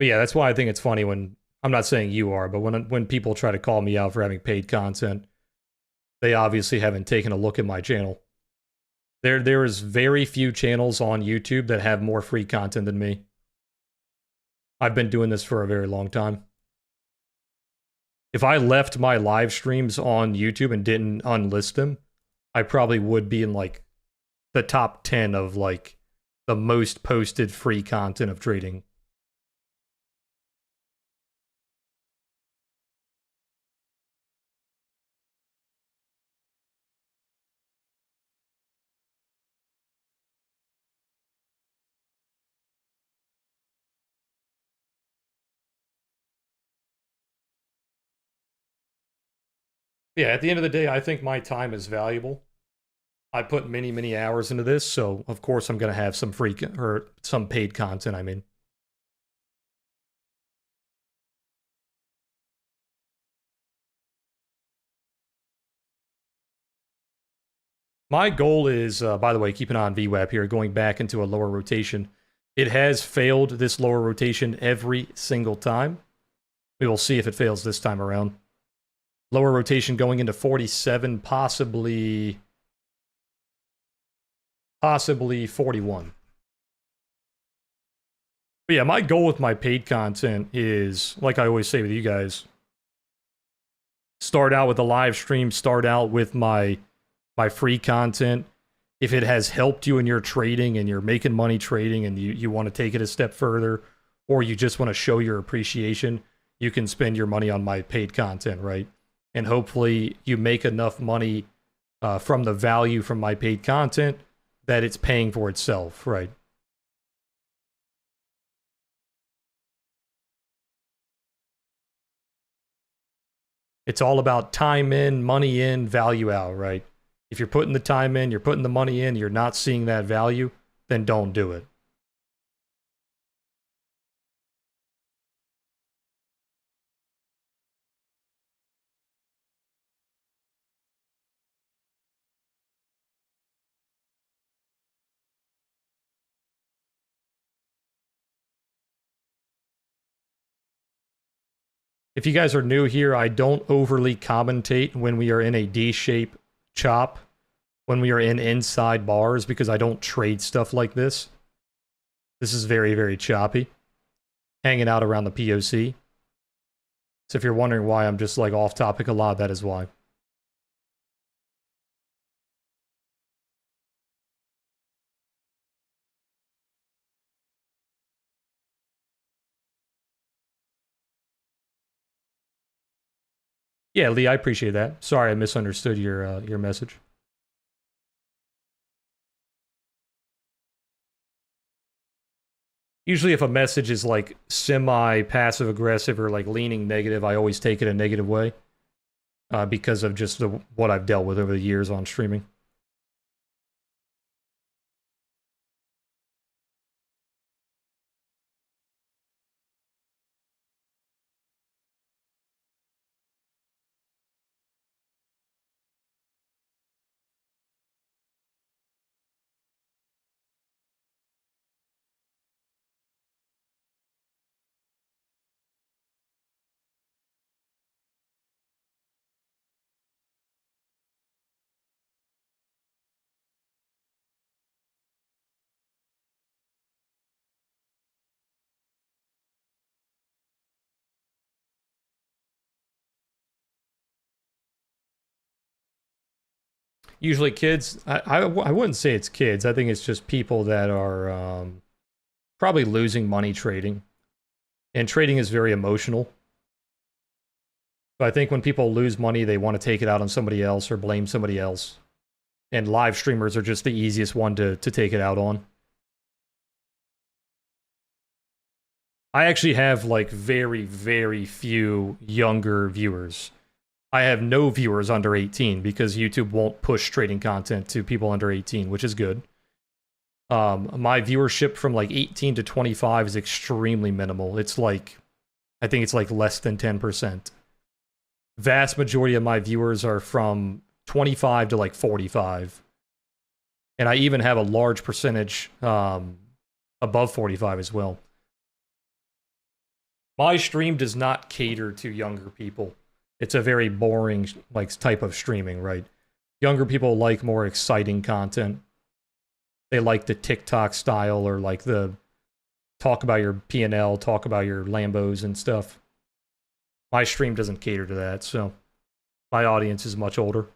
But yeah, that's why I think it's funny when I'm not saying you are, but when people try to call me out for having paid content, they obviously haven't taken a look at my channel. There is very few channels on YouTube that have more free content than me. I've been doing this for a very long time. If I left my live streams on YouTube and didn't unlist them, I probably would be in like the top 10 of like the most posted free content of trading. Yeah, at the end of the day, I think my time is valuable. I put many, many hours into this, so of course I'm gonna have some free or some paid content. I mean, my goal is, by the way, keep an eye on VWAP here, going back into a lower rotation. It has failed this lower rotation every single time. We will see if it fails this time around. Lower rotation going into 47, possibly 41. But yeah, my goal with my paid content is, like I always say with you guys, start out with a live stream, start out with my free content. If it has helped you in your trading and you're making money trading and you want to take it a step further, or you just want to show your appreciation, you can spend your money on my paid content, right? And hopefully you make enough money from the value from my paid content that it's paying for itself, right? It's all about time in, money in, value out, right? If you're putting the time in, you're putting the money in, you're not seeing that value, then don't do it. If you guys are new here, I don't overly commentate when we are in a D-shape chop, when we are in inside bars, because I don't trade stuff like this. This is very, very choppy. Hanging out around the POC. So if you're wondering why I'm just like off topic a lot, that is why. Yeah, Lee, I appreciate that. Sorry, I misunderstood your message. Usually, if a message is like semi passive aggressive or like leaning negative, I always take it a negative way because of just what I've dealt with over the years on streaming. Usually, kids. I wouldn't say it's kids. I think it's just people that are probably losing money trading, and trading is very emotional. But I think when people lose money, they want to take it out on somebody else or blame somebody else. And live streamers are just the easiest one to take it out on. I actually have like very, very few younger viewers. I have no viewers under 18 because YouTube won't push trading content to people under 18, which is good. My viewership from like 18 to 25 is extremely minimal. It's like, I think it's like less than 10%. Vast majority of my viewers are from 25 to like 45. And I even have a large percentage above 45 as well. My stream does not cater to younger people. It's a very boring like type of streaming, right? Younger people like more exciting content. They like the TikTok style or like the talk about your P&L, talk about your Lambos and stuff. My stream doesn't cater to that, so my audience is much older.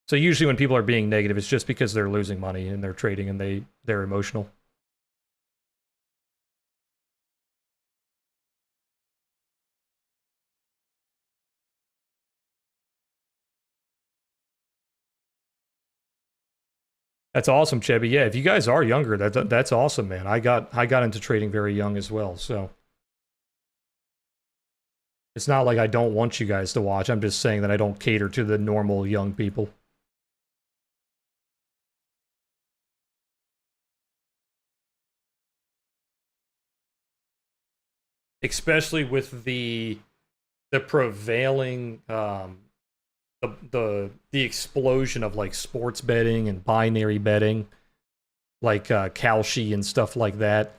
So usually when people are being negative, it's just because they're losing money and they're trading and they're emotional. That's awesome, Chebby. Yeah, if you guys are younger, that's awesome, man. I got into trading very young as well, so It's not like I don't want you guys to watch. I'm just saying that I don't cater to the normal young people. Especially with the prevailing the explosion of like sports betting and binary betting, like Kalshi and stuff like that.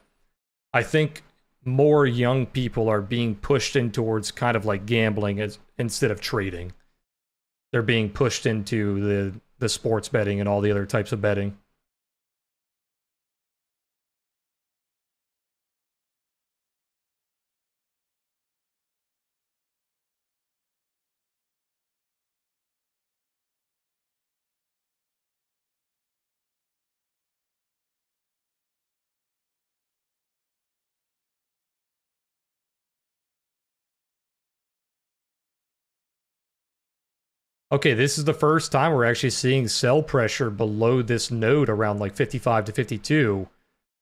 I think more young people are being pushed in towards kind of like gambling instead of trading. They're being pushed into the sports betting and all the other types of betting. Okay, this is the first time we're actually seeing sell pressure below this node around like 55 to 52.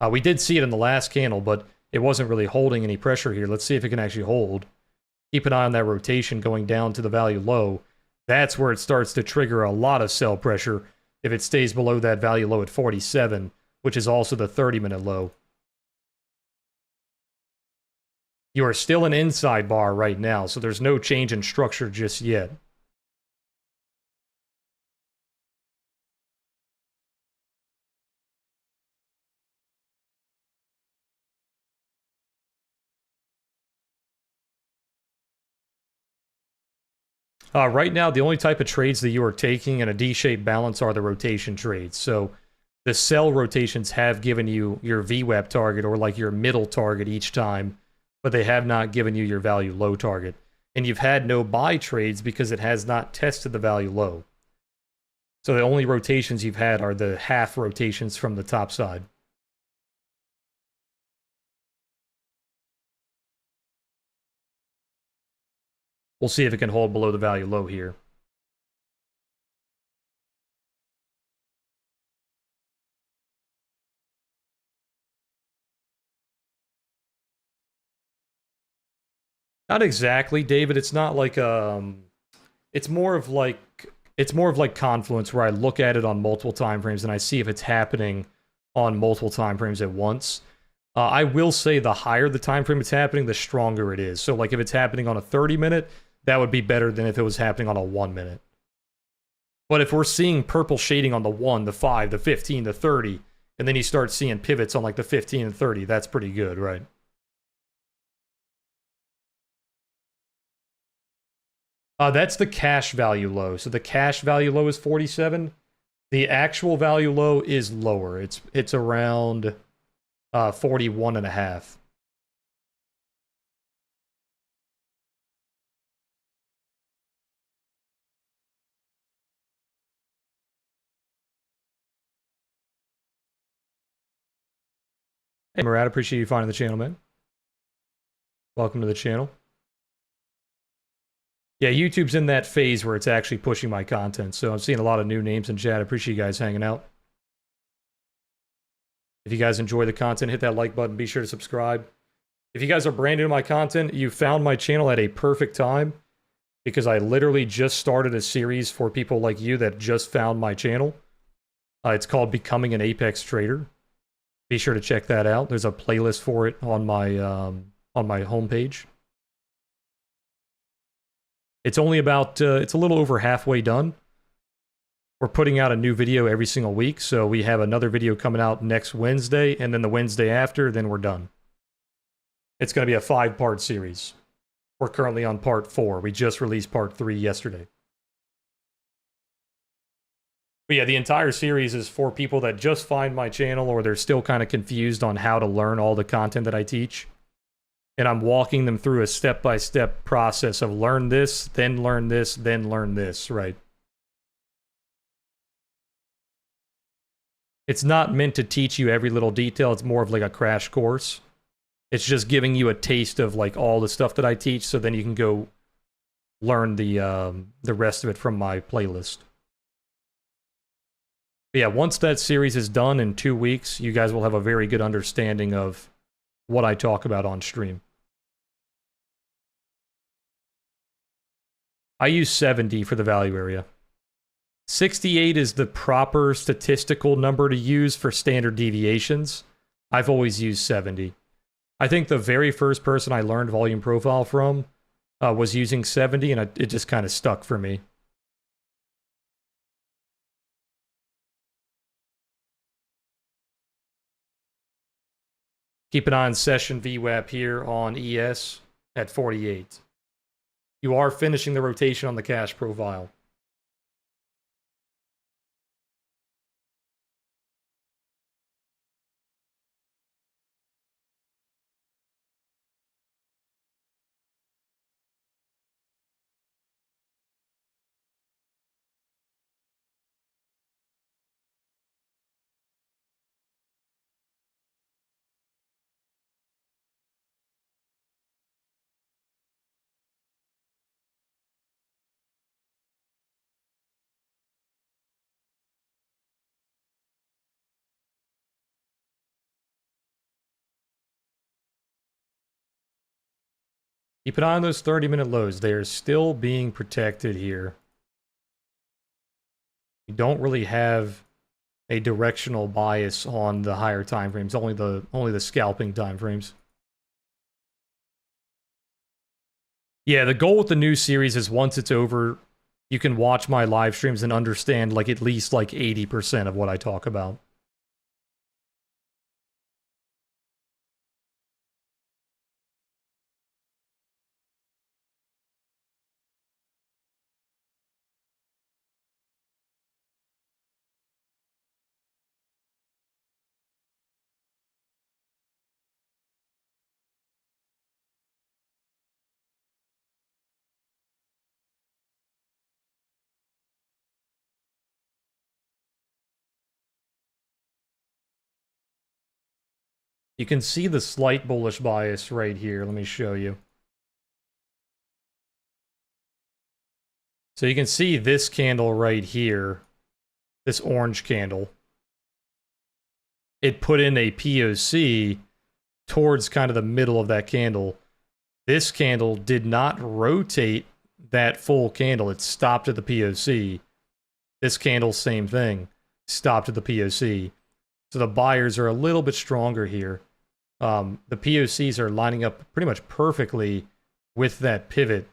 We did see it in the last candle, but it wasn't really holding any pressure here. Let's see if it can actually hold. Keep an eye on that rotation going down to the value low. That's where it starts to trigger a lot of sell pressure if it stays below that value low at 47, which is also the 30-minute low. You are still an inside bar right now, so there's no change in structure just yet. Right now, the only type of trades that you are taking in a D-shaped balance are the rotation trades. So the sell rotations have given you your VWAP target or like your middle target each time, but they have not given you your value low target. And you've had no buy trades because it has not tested the value low. So the only rotations you've had are the half rotations from the top side. We'll see if it can hold below the value low here. Not exactly, David. It's not like it's more of like Confluence, where I look at it on multiple time frames and I see if it's happening on multiple time frames at once. I will say the higher the time frame it's happening, the stronger it is. So like if it's happening on a 30-minute, that would be better than if it was happening on a 1-minute. But if we're seeing purple shading on the 1, the 5, the 15, the 30, and then you start seeing pivots on like the 15 and 30, that's pretty good, right? That's the cash value low. So the cash value low is 47. The actual value low is lower. It's around 41 and a half. Hey, Murad, appreciate you finding the channel, man. Welcome to the channel. Yeah, YouTube's in that phase where it's actually pushing my content, so I'm seeing a lot of new names in chat. I appreciate you guys hanging out. If you guys enjoy the content, hit that like button. Be sure to subscribe. If you guys are brand new to my content, you found my channel at a perfect time, because I literally just started a series for people like you that just found my channel. It's called Becoming an Apex Trader. Be sure to check that out. There's a playlist for it on my homepage. It's only about, it's a little over halfway done. We're putting out a new video every single week, so we have another video coming out next Wednesday, and then the Wednesday after, then we're done. It's going to be a 5-part series. We're currently on part 4. We just released part 3 yesterday. But yeah, the entire series is for people that just find my channel or they're still kind of confused on how to learn all the content that I teach. And I'm walking them through a step-by-step process of learn this, then learn this, then learn this, right? It's not meant to teach you every little detail. It's more of like a crash course. It's just giving you a taste of like all the stuff that I teach, so then you can go learn the rest of it from my playlist. But yeah, once that series is done in 2 weeks, you guys will have a very good understanding of what I talk about on stream. I use 70 for the value area. 68 is the proper statistical number to use for standard deviations. I've always used 70. I think the very first person I learned volume profile from was using 70, and it just kind of stuck for me. Keep an eye on session VWAP here on ES at 48. You are finishing the rotation on the cash profile. Keep an eye on those 30-minute lows. They are still being protected here. You don't really have a directional bias on the higher time frames, only the scalping time frames. Yeah, the goal with the new series is once it's over, you can watch my live streams and understand like at least like 80% of what I talk about. You can see the slight bullish bias right here. Let me show you. So you can see this candle right here, this orange candle. It put in a POC towards kind of the middle of that candle. This candle did not rotate that full candle. It stopped at the POC. This candle, same thing. Stopped at the POC. So the buyers are a little bit stronger here. The POCs are lining up pretty much perfectly with that pivot.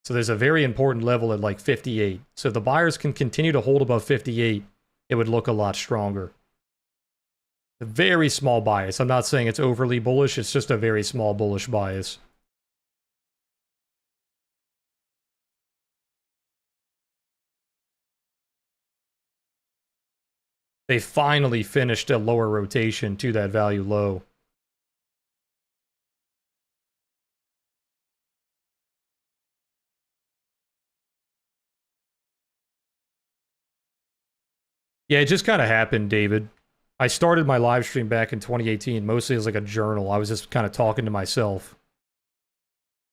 So there's a very important level at like 58. So if the buyers can continue to hold above 58, it would look a lot stronger. A very small bias. I'm not saying it's overly bullish. It's just a very small bullish bias. They finally finished a lower rotation to that value low. Yeah, it just kind of happened, David. I started my live stream back in 2018, mostly as like a journal. I was just kind of talking to myself.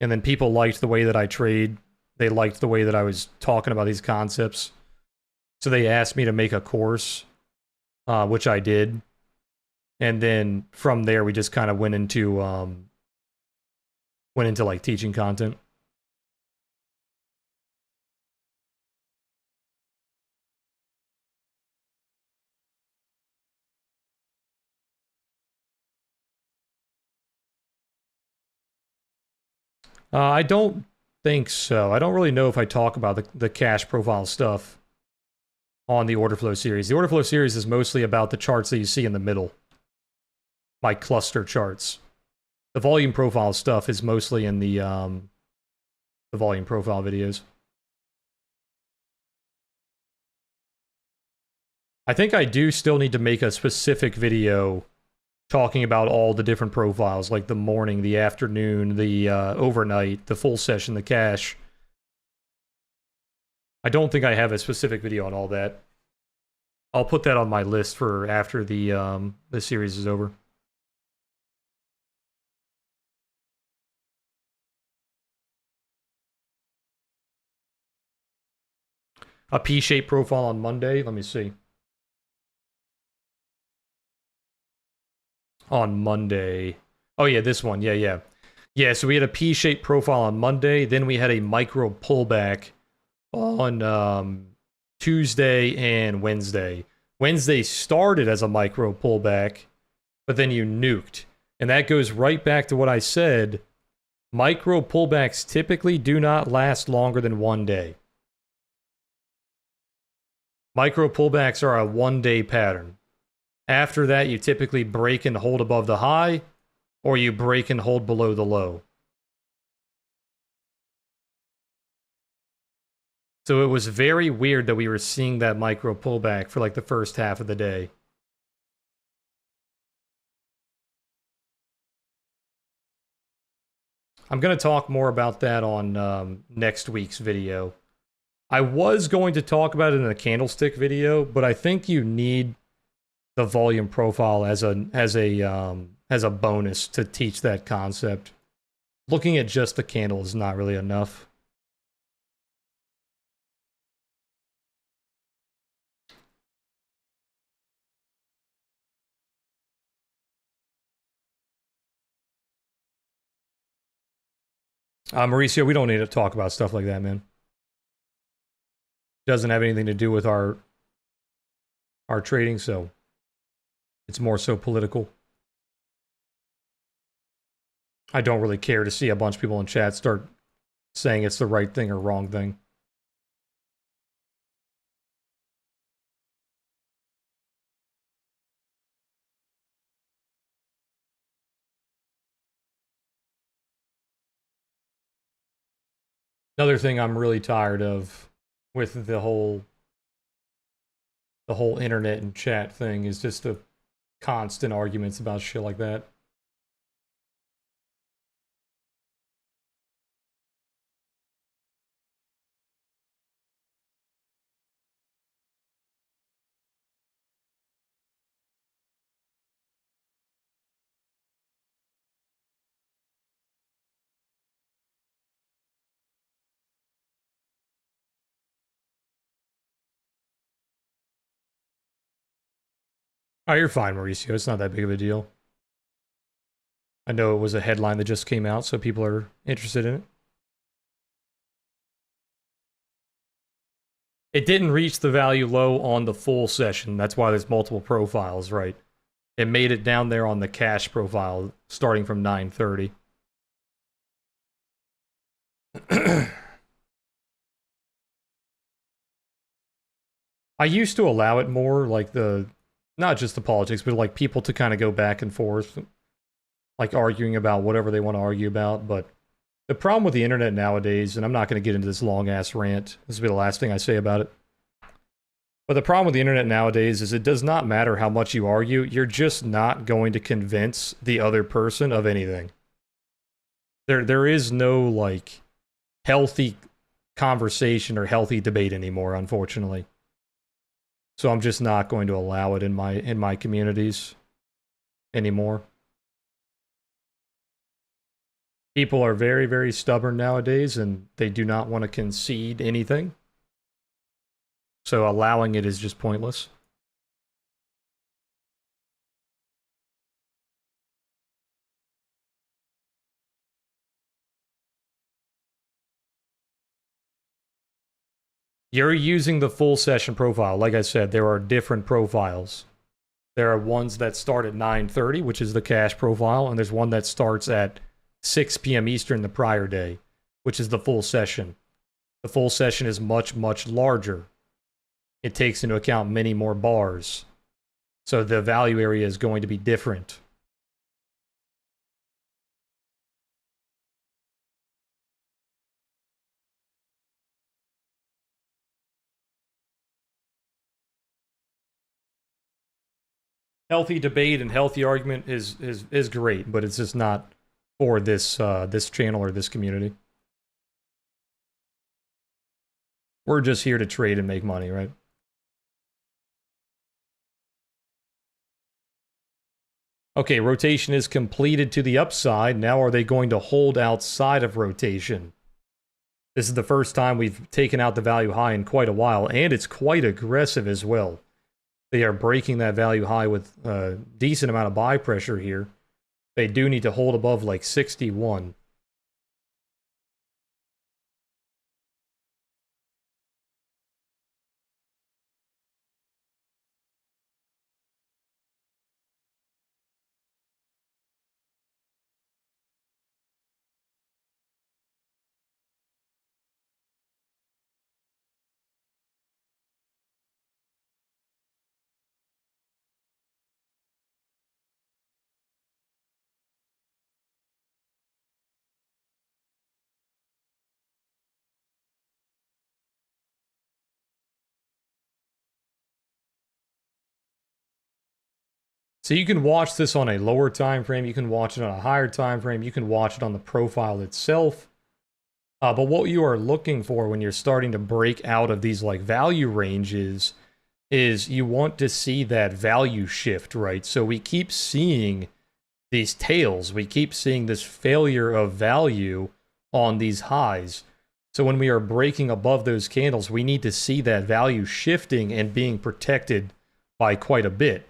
And then people liked the way that I trade. They liked the way that I was talking about these concepts. So they asked me to make a course, which I did. And then from there, we just kind of went into like teaching content. I don't think so. I don't really know if I talk about the cash profile stuff on the order flow series. The order flow series is mostly about the charts that you see in the middle. My cluster charts. The volume profile stuff is mostly in the volume profile videos. I think I do still need to make a specific video talking about all the different profiles, like the morning, the afternoon, the overnight, the full session, the cash. I don't think I have a specific video on all that. I'll put that on my list for after the series is over. A P-shaped profile on Monday. Let me see. On Monday. Oh yeah, this one. Yeah, so we had a P-shaped profile on Monday. Then we had a micro pullback on Tuesday and Wednesday. Wednesday started as a micro pullback, but then you nuked. And that goes right back to what I said. Micro pullbacks typically do not last longer than 1 day. Micro pullbacks are a 1-day pattern. After that, you typically break and hold above the high, or you break and hold below the low. So it was very weird that we were seeing that micro pullback for like the first half of the day. I'm going to talk more about that on next week's video. I was going to talk about it in a candlestick video, but I think you need the volume profile as a bonus to teach that concept. Looking at just the candle is not really enough. Mauricio, we don't need to talk about stuff like that, man. Doesn't have anything to do with our trading, so it's more so political. I don't really care to see a bunch of people in chat start saying it's the right thing or wrong thing. Another thing I'm really tired of with the whole internet and chat thing is just the constant arguments about shit like that. Oh, you're fine, Mauricio. It's not that big of a deal. I know it was a headline that just came out, so people are interested in it. It didn't reach the value low on the full session. That's why there's multiple profiles, right? It made it down there on the cash profile, starting from 930. I used to allow it more, like not just the politics, but like people to kind of go back and forth, like arguing about whatever they want to argue about. But the problem with the internet nowadays, and I'm not going to get into this long-ass rant, this will be the last thing I say about it. But the problem with the internet nowadays is it does not matter how much you argue, you're just not going to convince the other person of anything. There is no, like, healthy conversation or healthy debate anymore, unfortunately. So I'm just not going to allow it in my communities anymore. People are very, very stubborn nowadays, and they do not want to concede anything. So allowing it is just pointless. You're using the full session profile. Like I said, there are different profiles. There are ones that start at 9:30, which is the cash profile, and there's one that starts at 6 p.m. Eastern the prior day, which is the full session. The full session is much, much larger. It takes into account many more bars. So the value area is going to be different. Healthy debate and healthy argument is great, but it's just not for this this channel or this community. We're just here to trade and make money, right? Okay, rotation is completed to the upside. Now are they going to hold outside of rotation? This is the first time we've taken out the value high in quite a while, and it's quite aggressive as well. They are breaking that value high with a decent amount of buy pressure here. They do need to hold above like 61. So you can watch this on a lower time frame, you can watch it on a higher time frame, you can watch it on the profile itself. But what you are looking for when you're starting to break out of these like value ranges is you want to see that value shift, right? So we keep seeing these tails, we keep seeing this failure of value on these highs. So when we are breaking above those candles, we need to see that value shifting and being protected by quite a bit.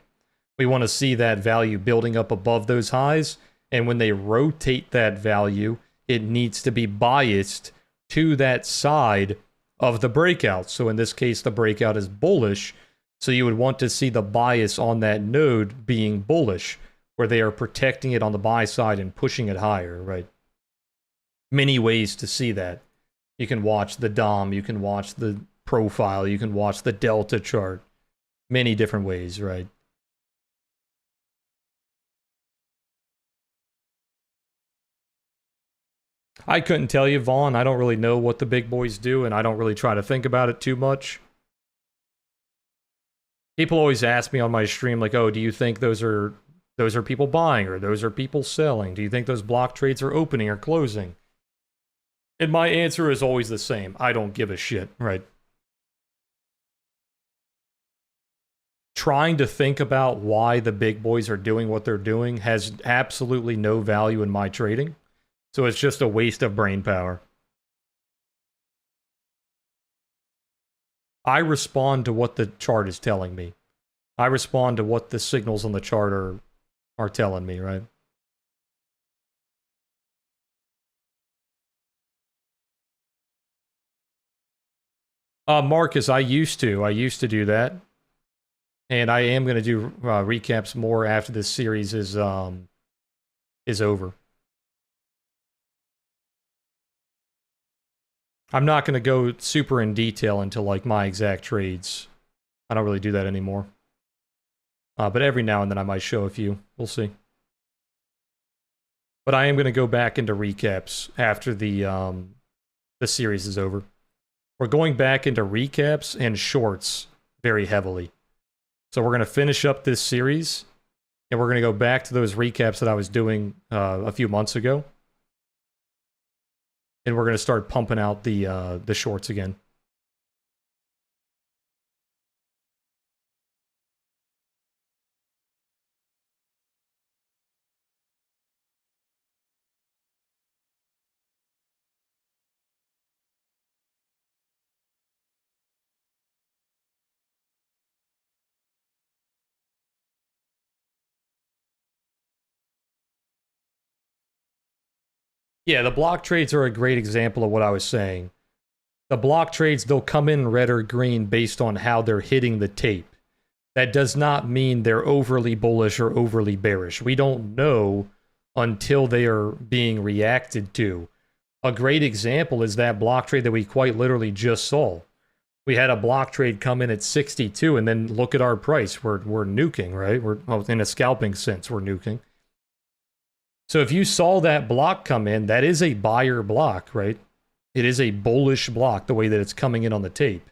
We want to see that value building up above those highs, and when they rotate that value, it needs to be biased to that side of the breakout. So in this case, the breakout is bullish, so you would want to see the bias on that node being bullish, where they are protecting it on the buy side and pushing it higher, right? Many ways to see that. You can watch the DOM, you can watch the profile, you can watch the delta chart. Many different ways, right? I couldn't tell you, Vaughn. I don't really know what the big boys do, and I don't really try to think about it too much. People always ask me on my stream, like, oh, do you think those are people buying, or those are people selling? Do you think those block trades are opening or closing? And my answer is always the same. I don't give a shit, right? Trying to think about why the big boys are doing what they're doing has absolutely no value in my trading. So it's just a waste of brain power. I respond to what the chart is telling me. I respond to what the signals on the chart are telling me, right? Marcus, I used to do that. And I am going to do recaps more after this series is over. I'm not going to go super in detail into like my exact trades. I don't really do that anymore. But every now and then I might show a few. We'll see. But I am going to go back into recaps after the series is over. We're going back into recaps and shorts very heavily. So we're going to finish up this series, and we're going to go back to those recaps that I was doing a few months ago. And we're going to start pumping out the shorts again. Yeah, the block trades are a great example of what I was saying. The block trades, they'll come in red or green based on how they're hitting the tape. That does not mean they're overly bullish or overly bearish. We don't know until they are being reacted to. A great example is that block trade that we quite literally just saw. We had a block trade come in at 62, and then look at our price. We're nuking, right? Well, in a scalping sense, we're nuking. So if you saw that block come in, that is a buyer block, right? It is a bullish block the way that it's coming in on the tape.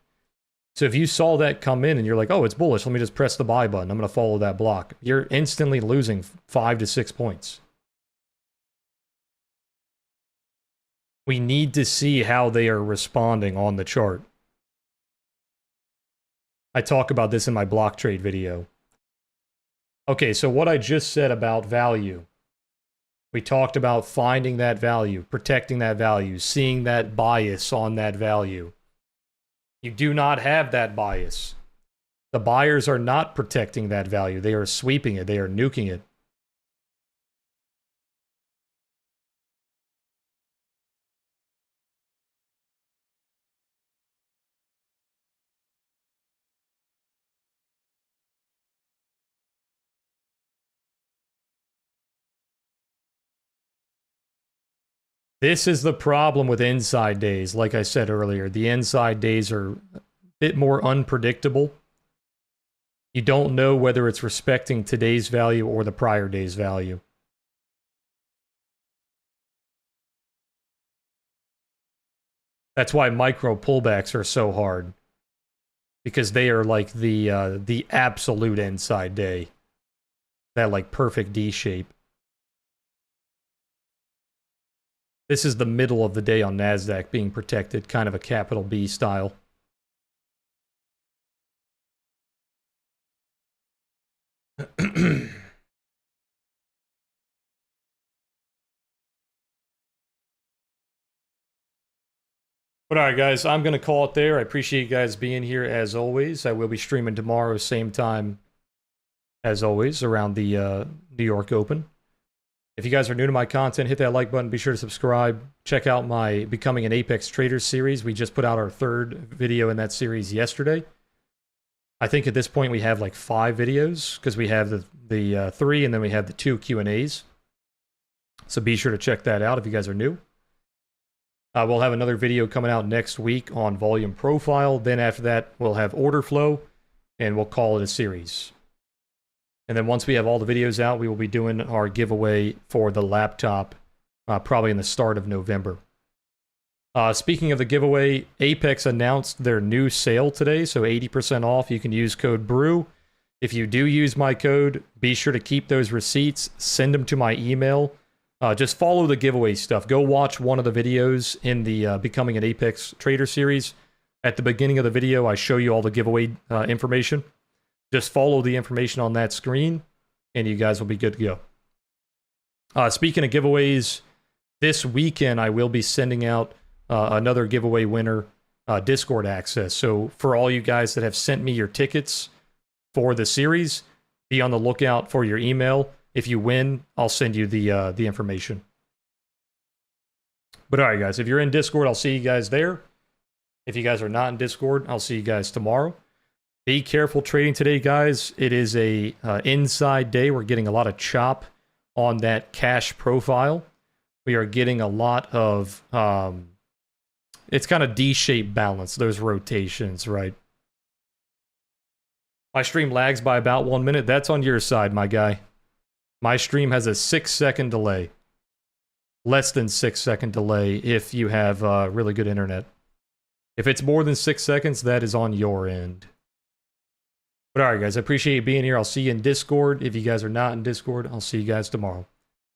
So if you saw that come in and you're like, oh, it's bullish, let me just press the buy button, I'm going to follow that block. You're instantly losing 5 to 6 points. We need to see how they are responding on the chart. I talk about this in my block trade video. Okay, so what I just said about value. We talked about finding that value, protecting that value, seeing that bias on that value. You do not have that bias. The buyers are not protecting that value. They are sweeping it. They are nuking it. This is the problem with inside days. Like I said earlier, the inside days are a bit more unpredictable. You don't know whether it's respecting today's value or the prior day's value. That's why micro pullbacks are so hard. Because they are like the absolute inside day. That like perfect D shape. This is the middle of the day on NASDAQ being protected, kind of a capital B style. But alright guys, I'm going to call it there. I appreciate you guys being here as always. I will be streaming tomorrow, same time as always, around the New York Open. If you guys are new to my content, hit that like button, be sure to subscribe. Check out my Becoming an Apex Trader series. We just put out our 3rd video in that series yesterday. I think at this point we have like 5 videos, because we have the 3 and then we have the 2 Q&As. So be sure to check that out if you guys are new. We'll have another video coming out next week on volume profile. Then after that, we'll have order flow, and we'll call it a series. And then once we have all the videos out, we will be doing our giveaway for the laptop, probably in the start of November. Speaking of the giveaway, Apex announced their new sale today, so 80% off. You can use code BREW. If you do use my code, be sure to keep those receipts, send them to my email. Just follow the giveaway stuff. Go watch one of the videos in the Becoming an Apex Trader series. At the beginning of the video, I show you all the giveaway information. Just follow the information on that screen, and you guys will be good to go. Speaking of giveaways, this weekend I will be sending out another giveaway winner Discord access. So for all you guys that have sent me your tickets for the series, be on the lookout for your email. If you win, I'll send you the information. But alright guys, if you're in Discord, I'll see you guys there. If you guys are not in Discord, I'll see you guys tomorrow. Be careful trading today, guys. It is a inside day. We're getting a lot of chop on that cash profile. We are getting a lot of... it's kind of D-shaped balance, those rotations, right? My stream lags by about 1 minute. That's on your side, my guy. My stream has a 6-second delay. Less than 6-second delay if you have really good internet. If it's more than 6 seconds, that is on your end. But alright guys, I appreciate you being here. I'll see you in Discord. If you guys are not in Discord, I'll see you guys tomorrow.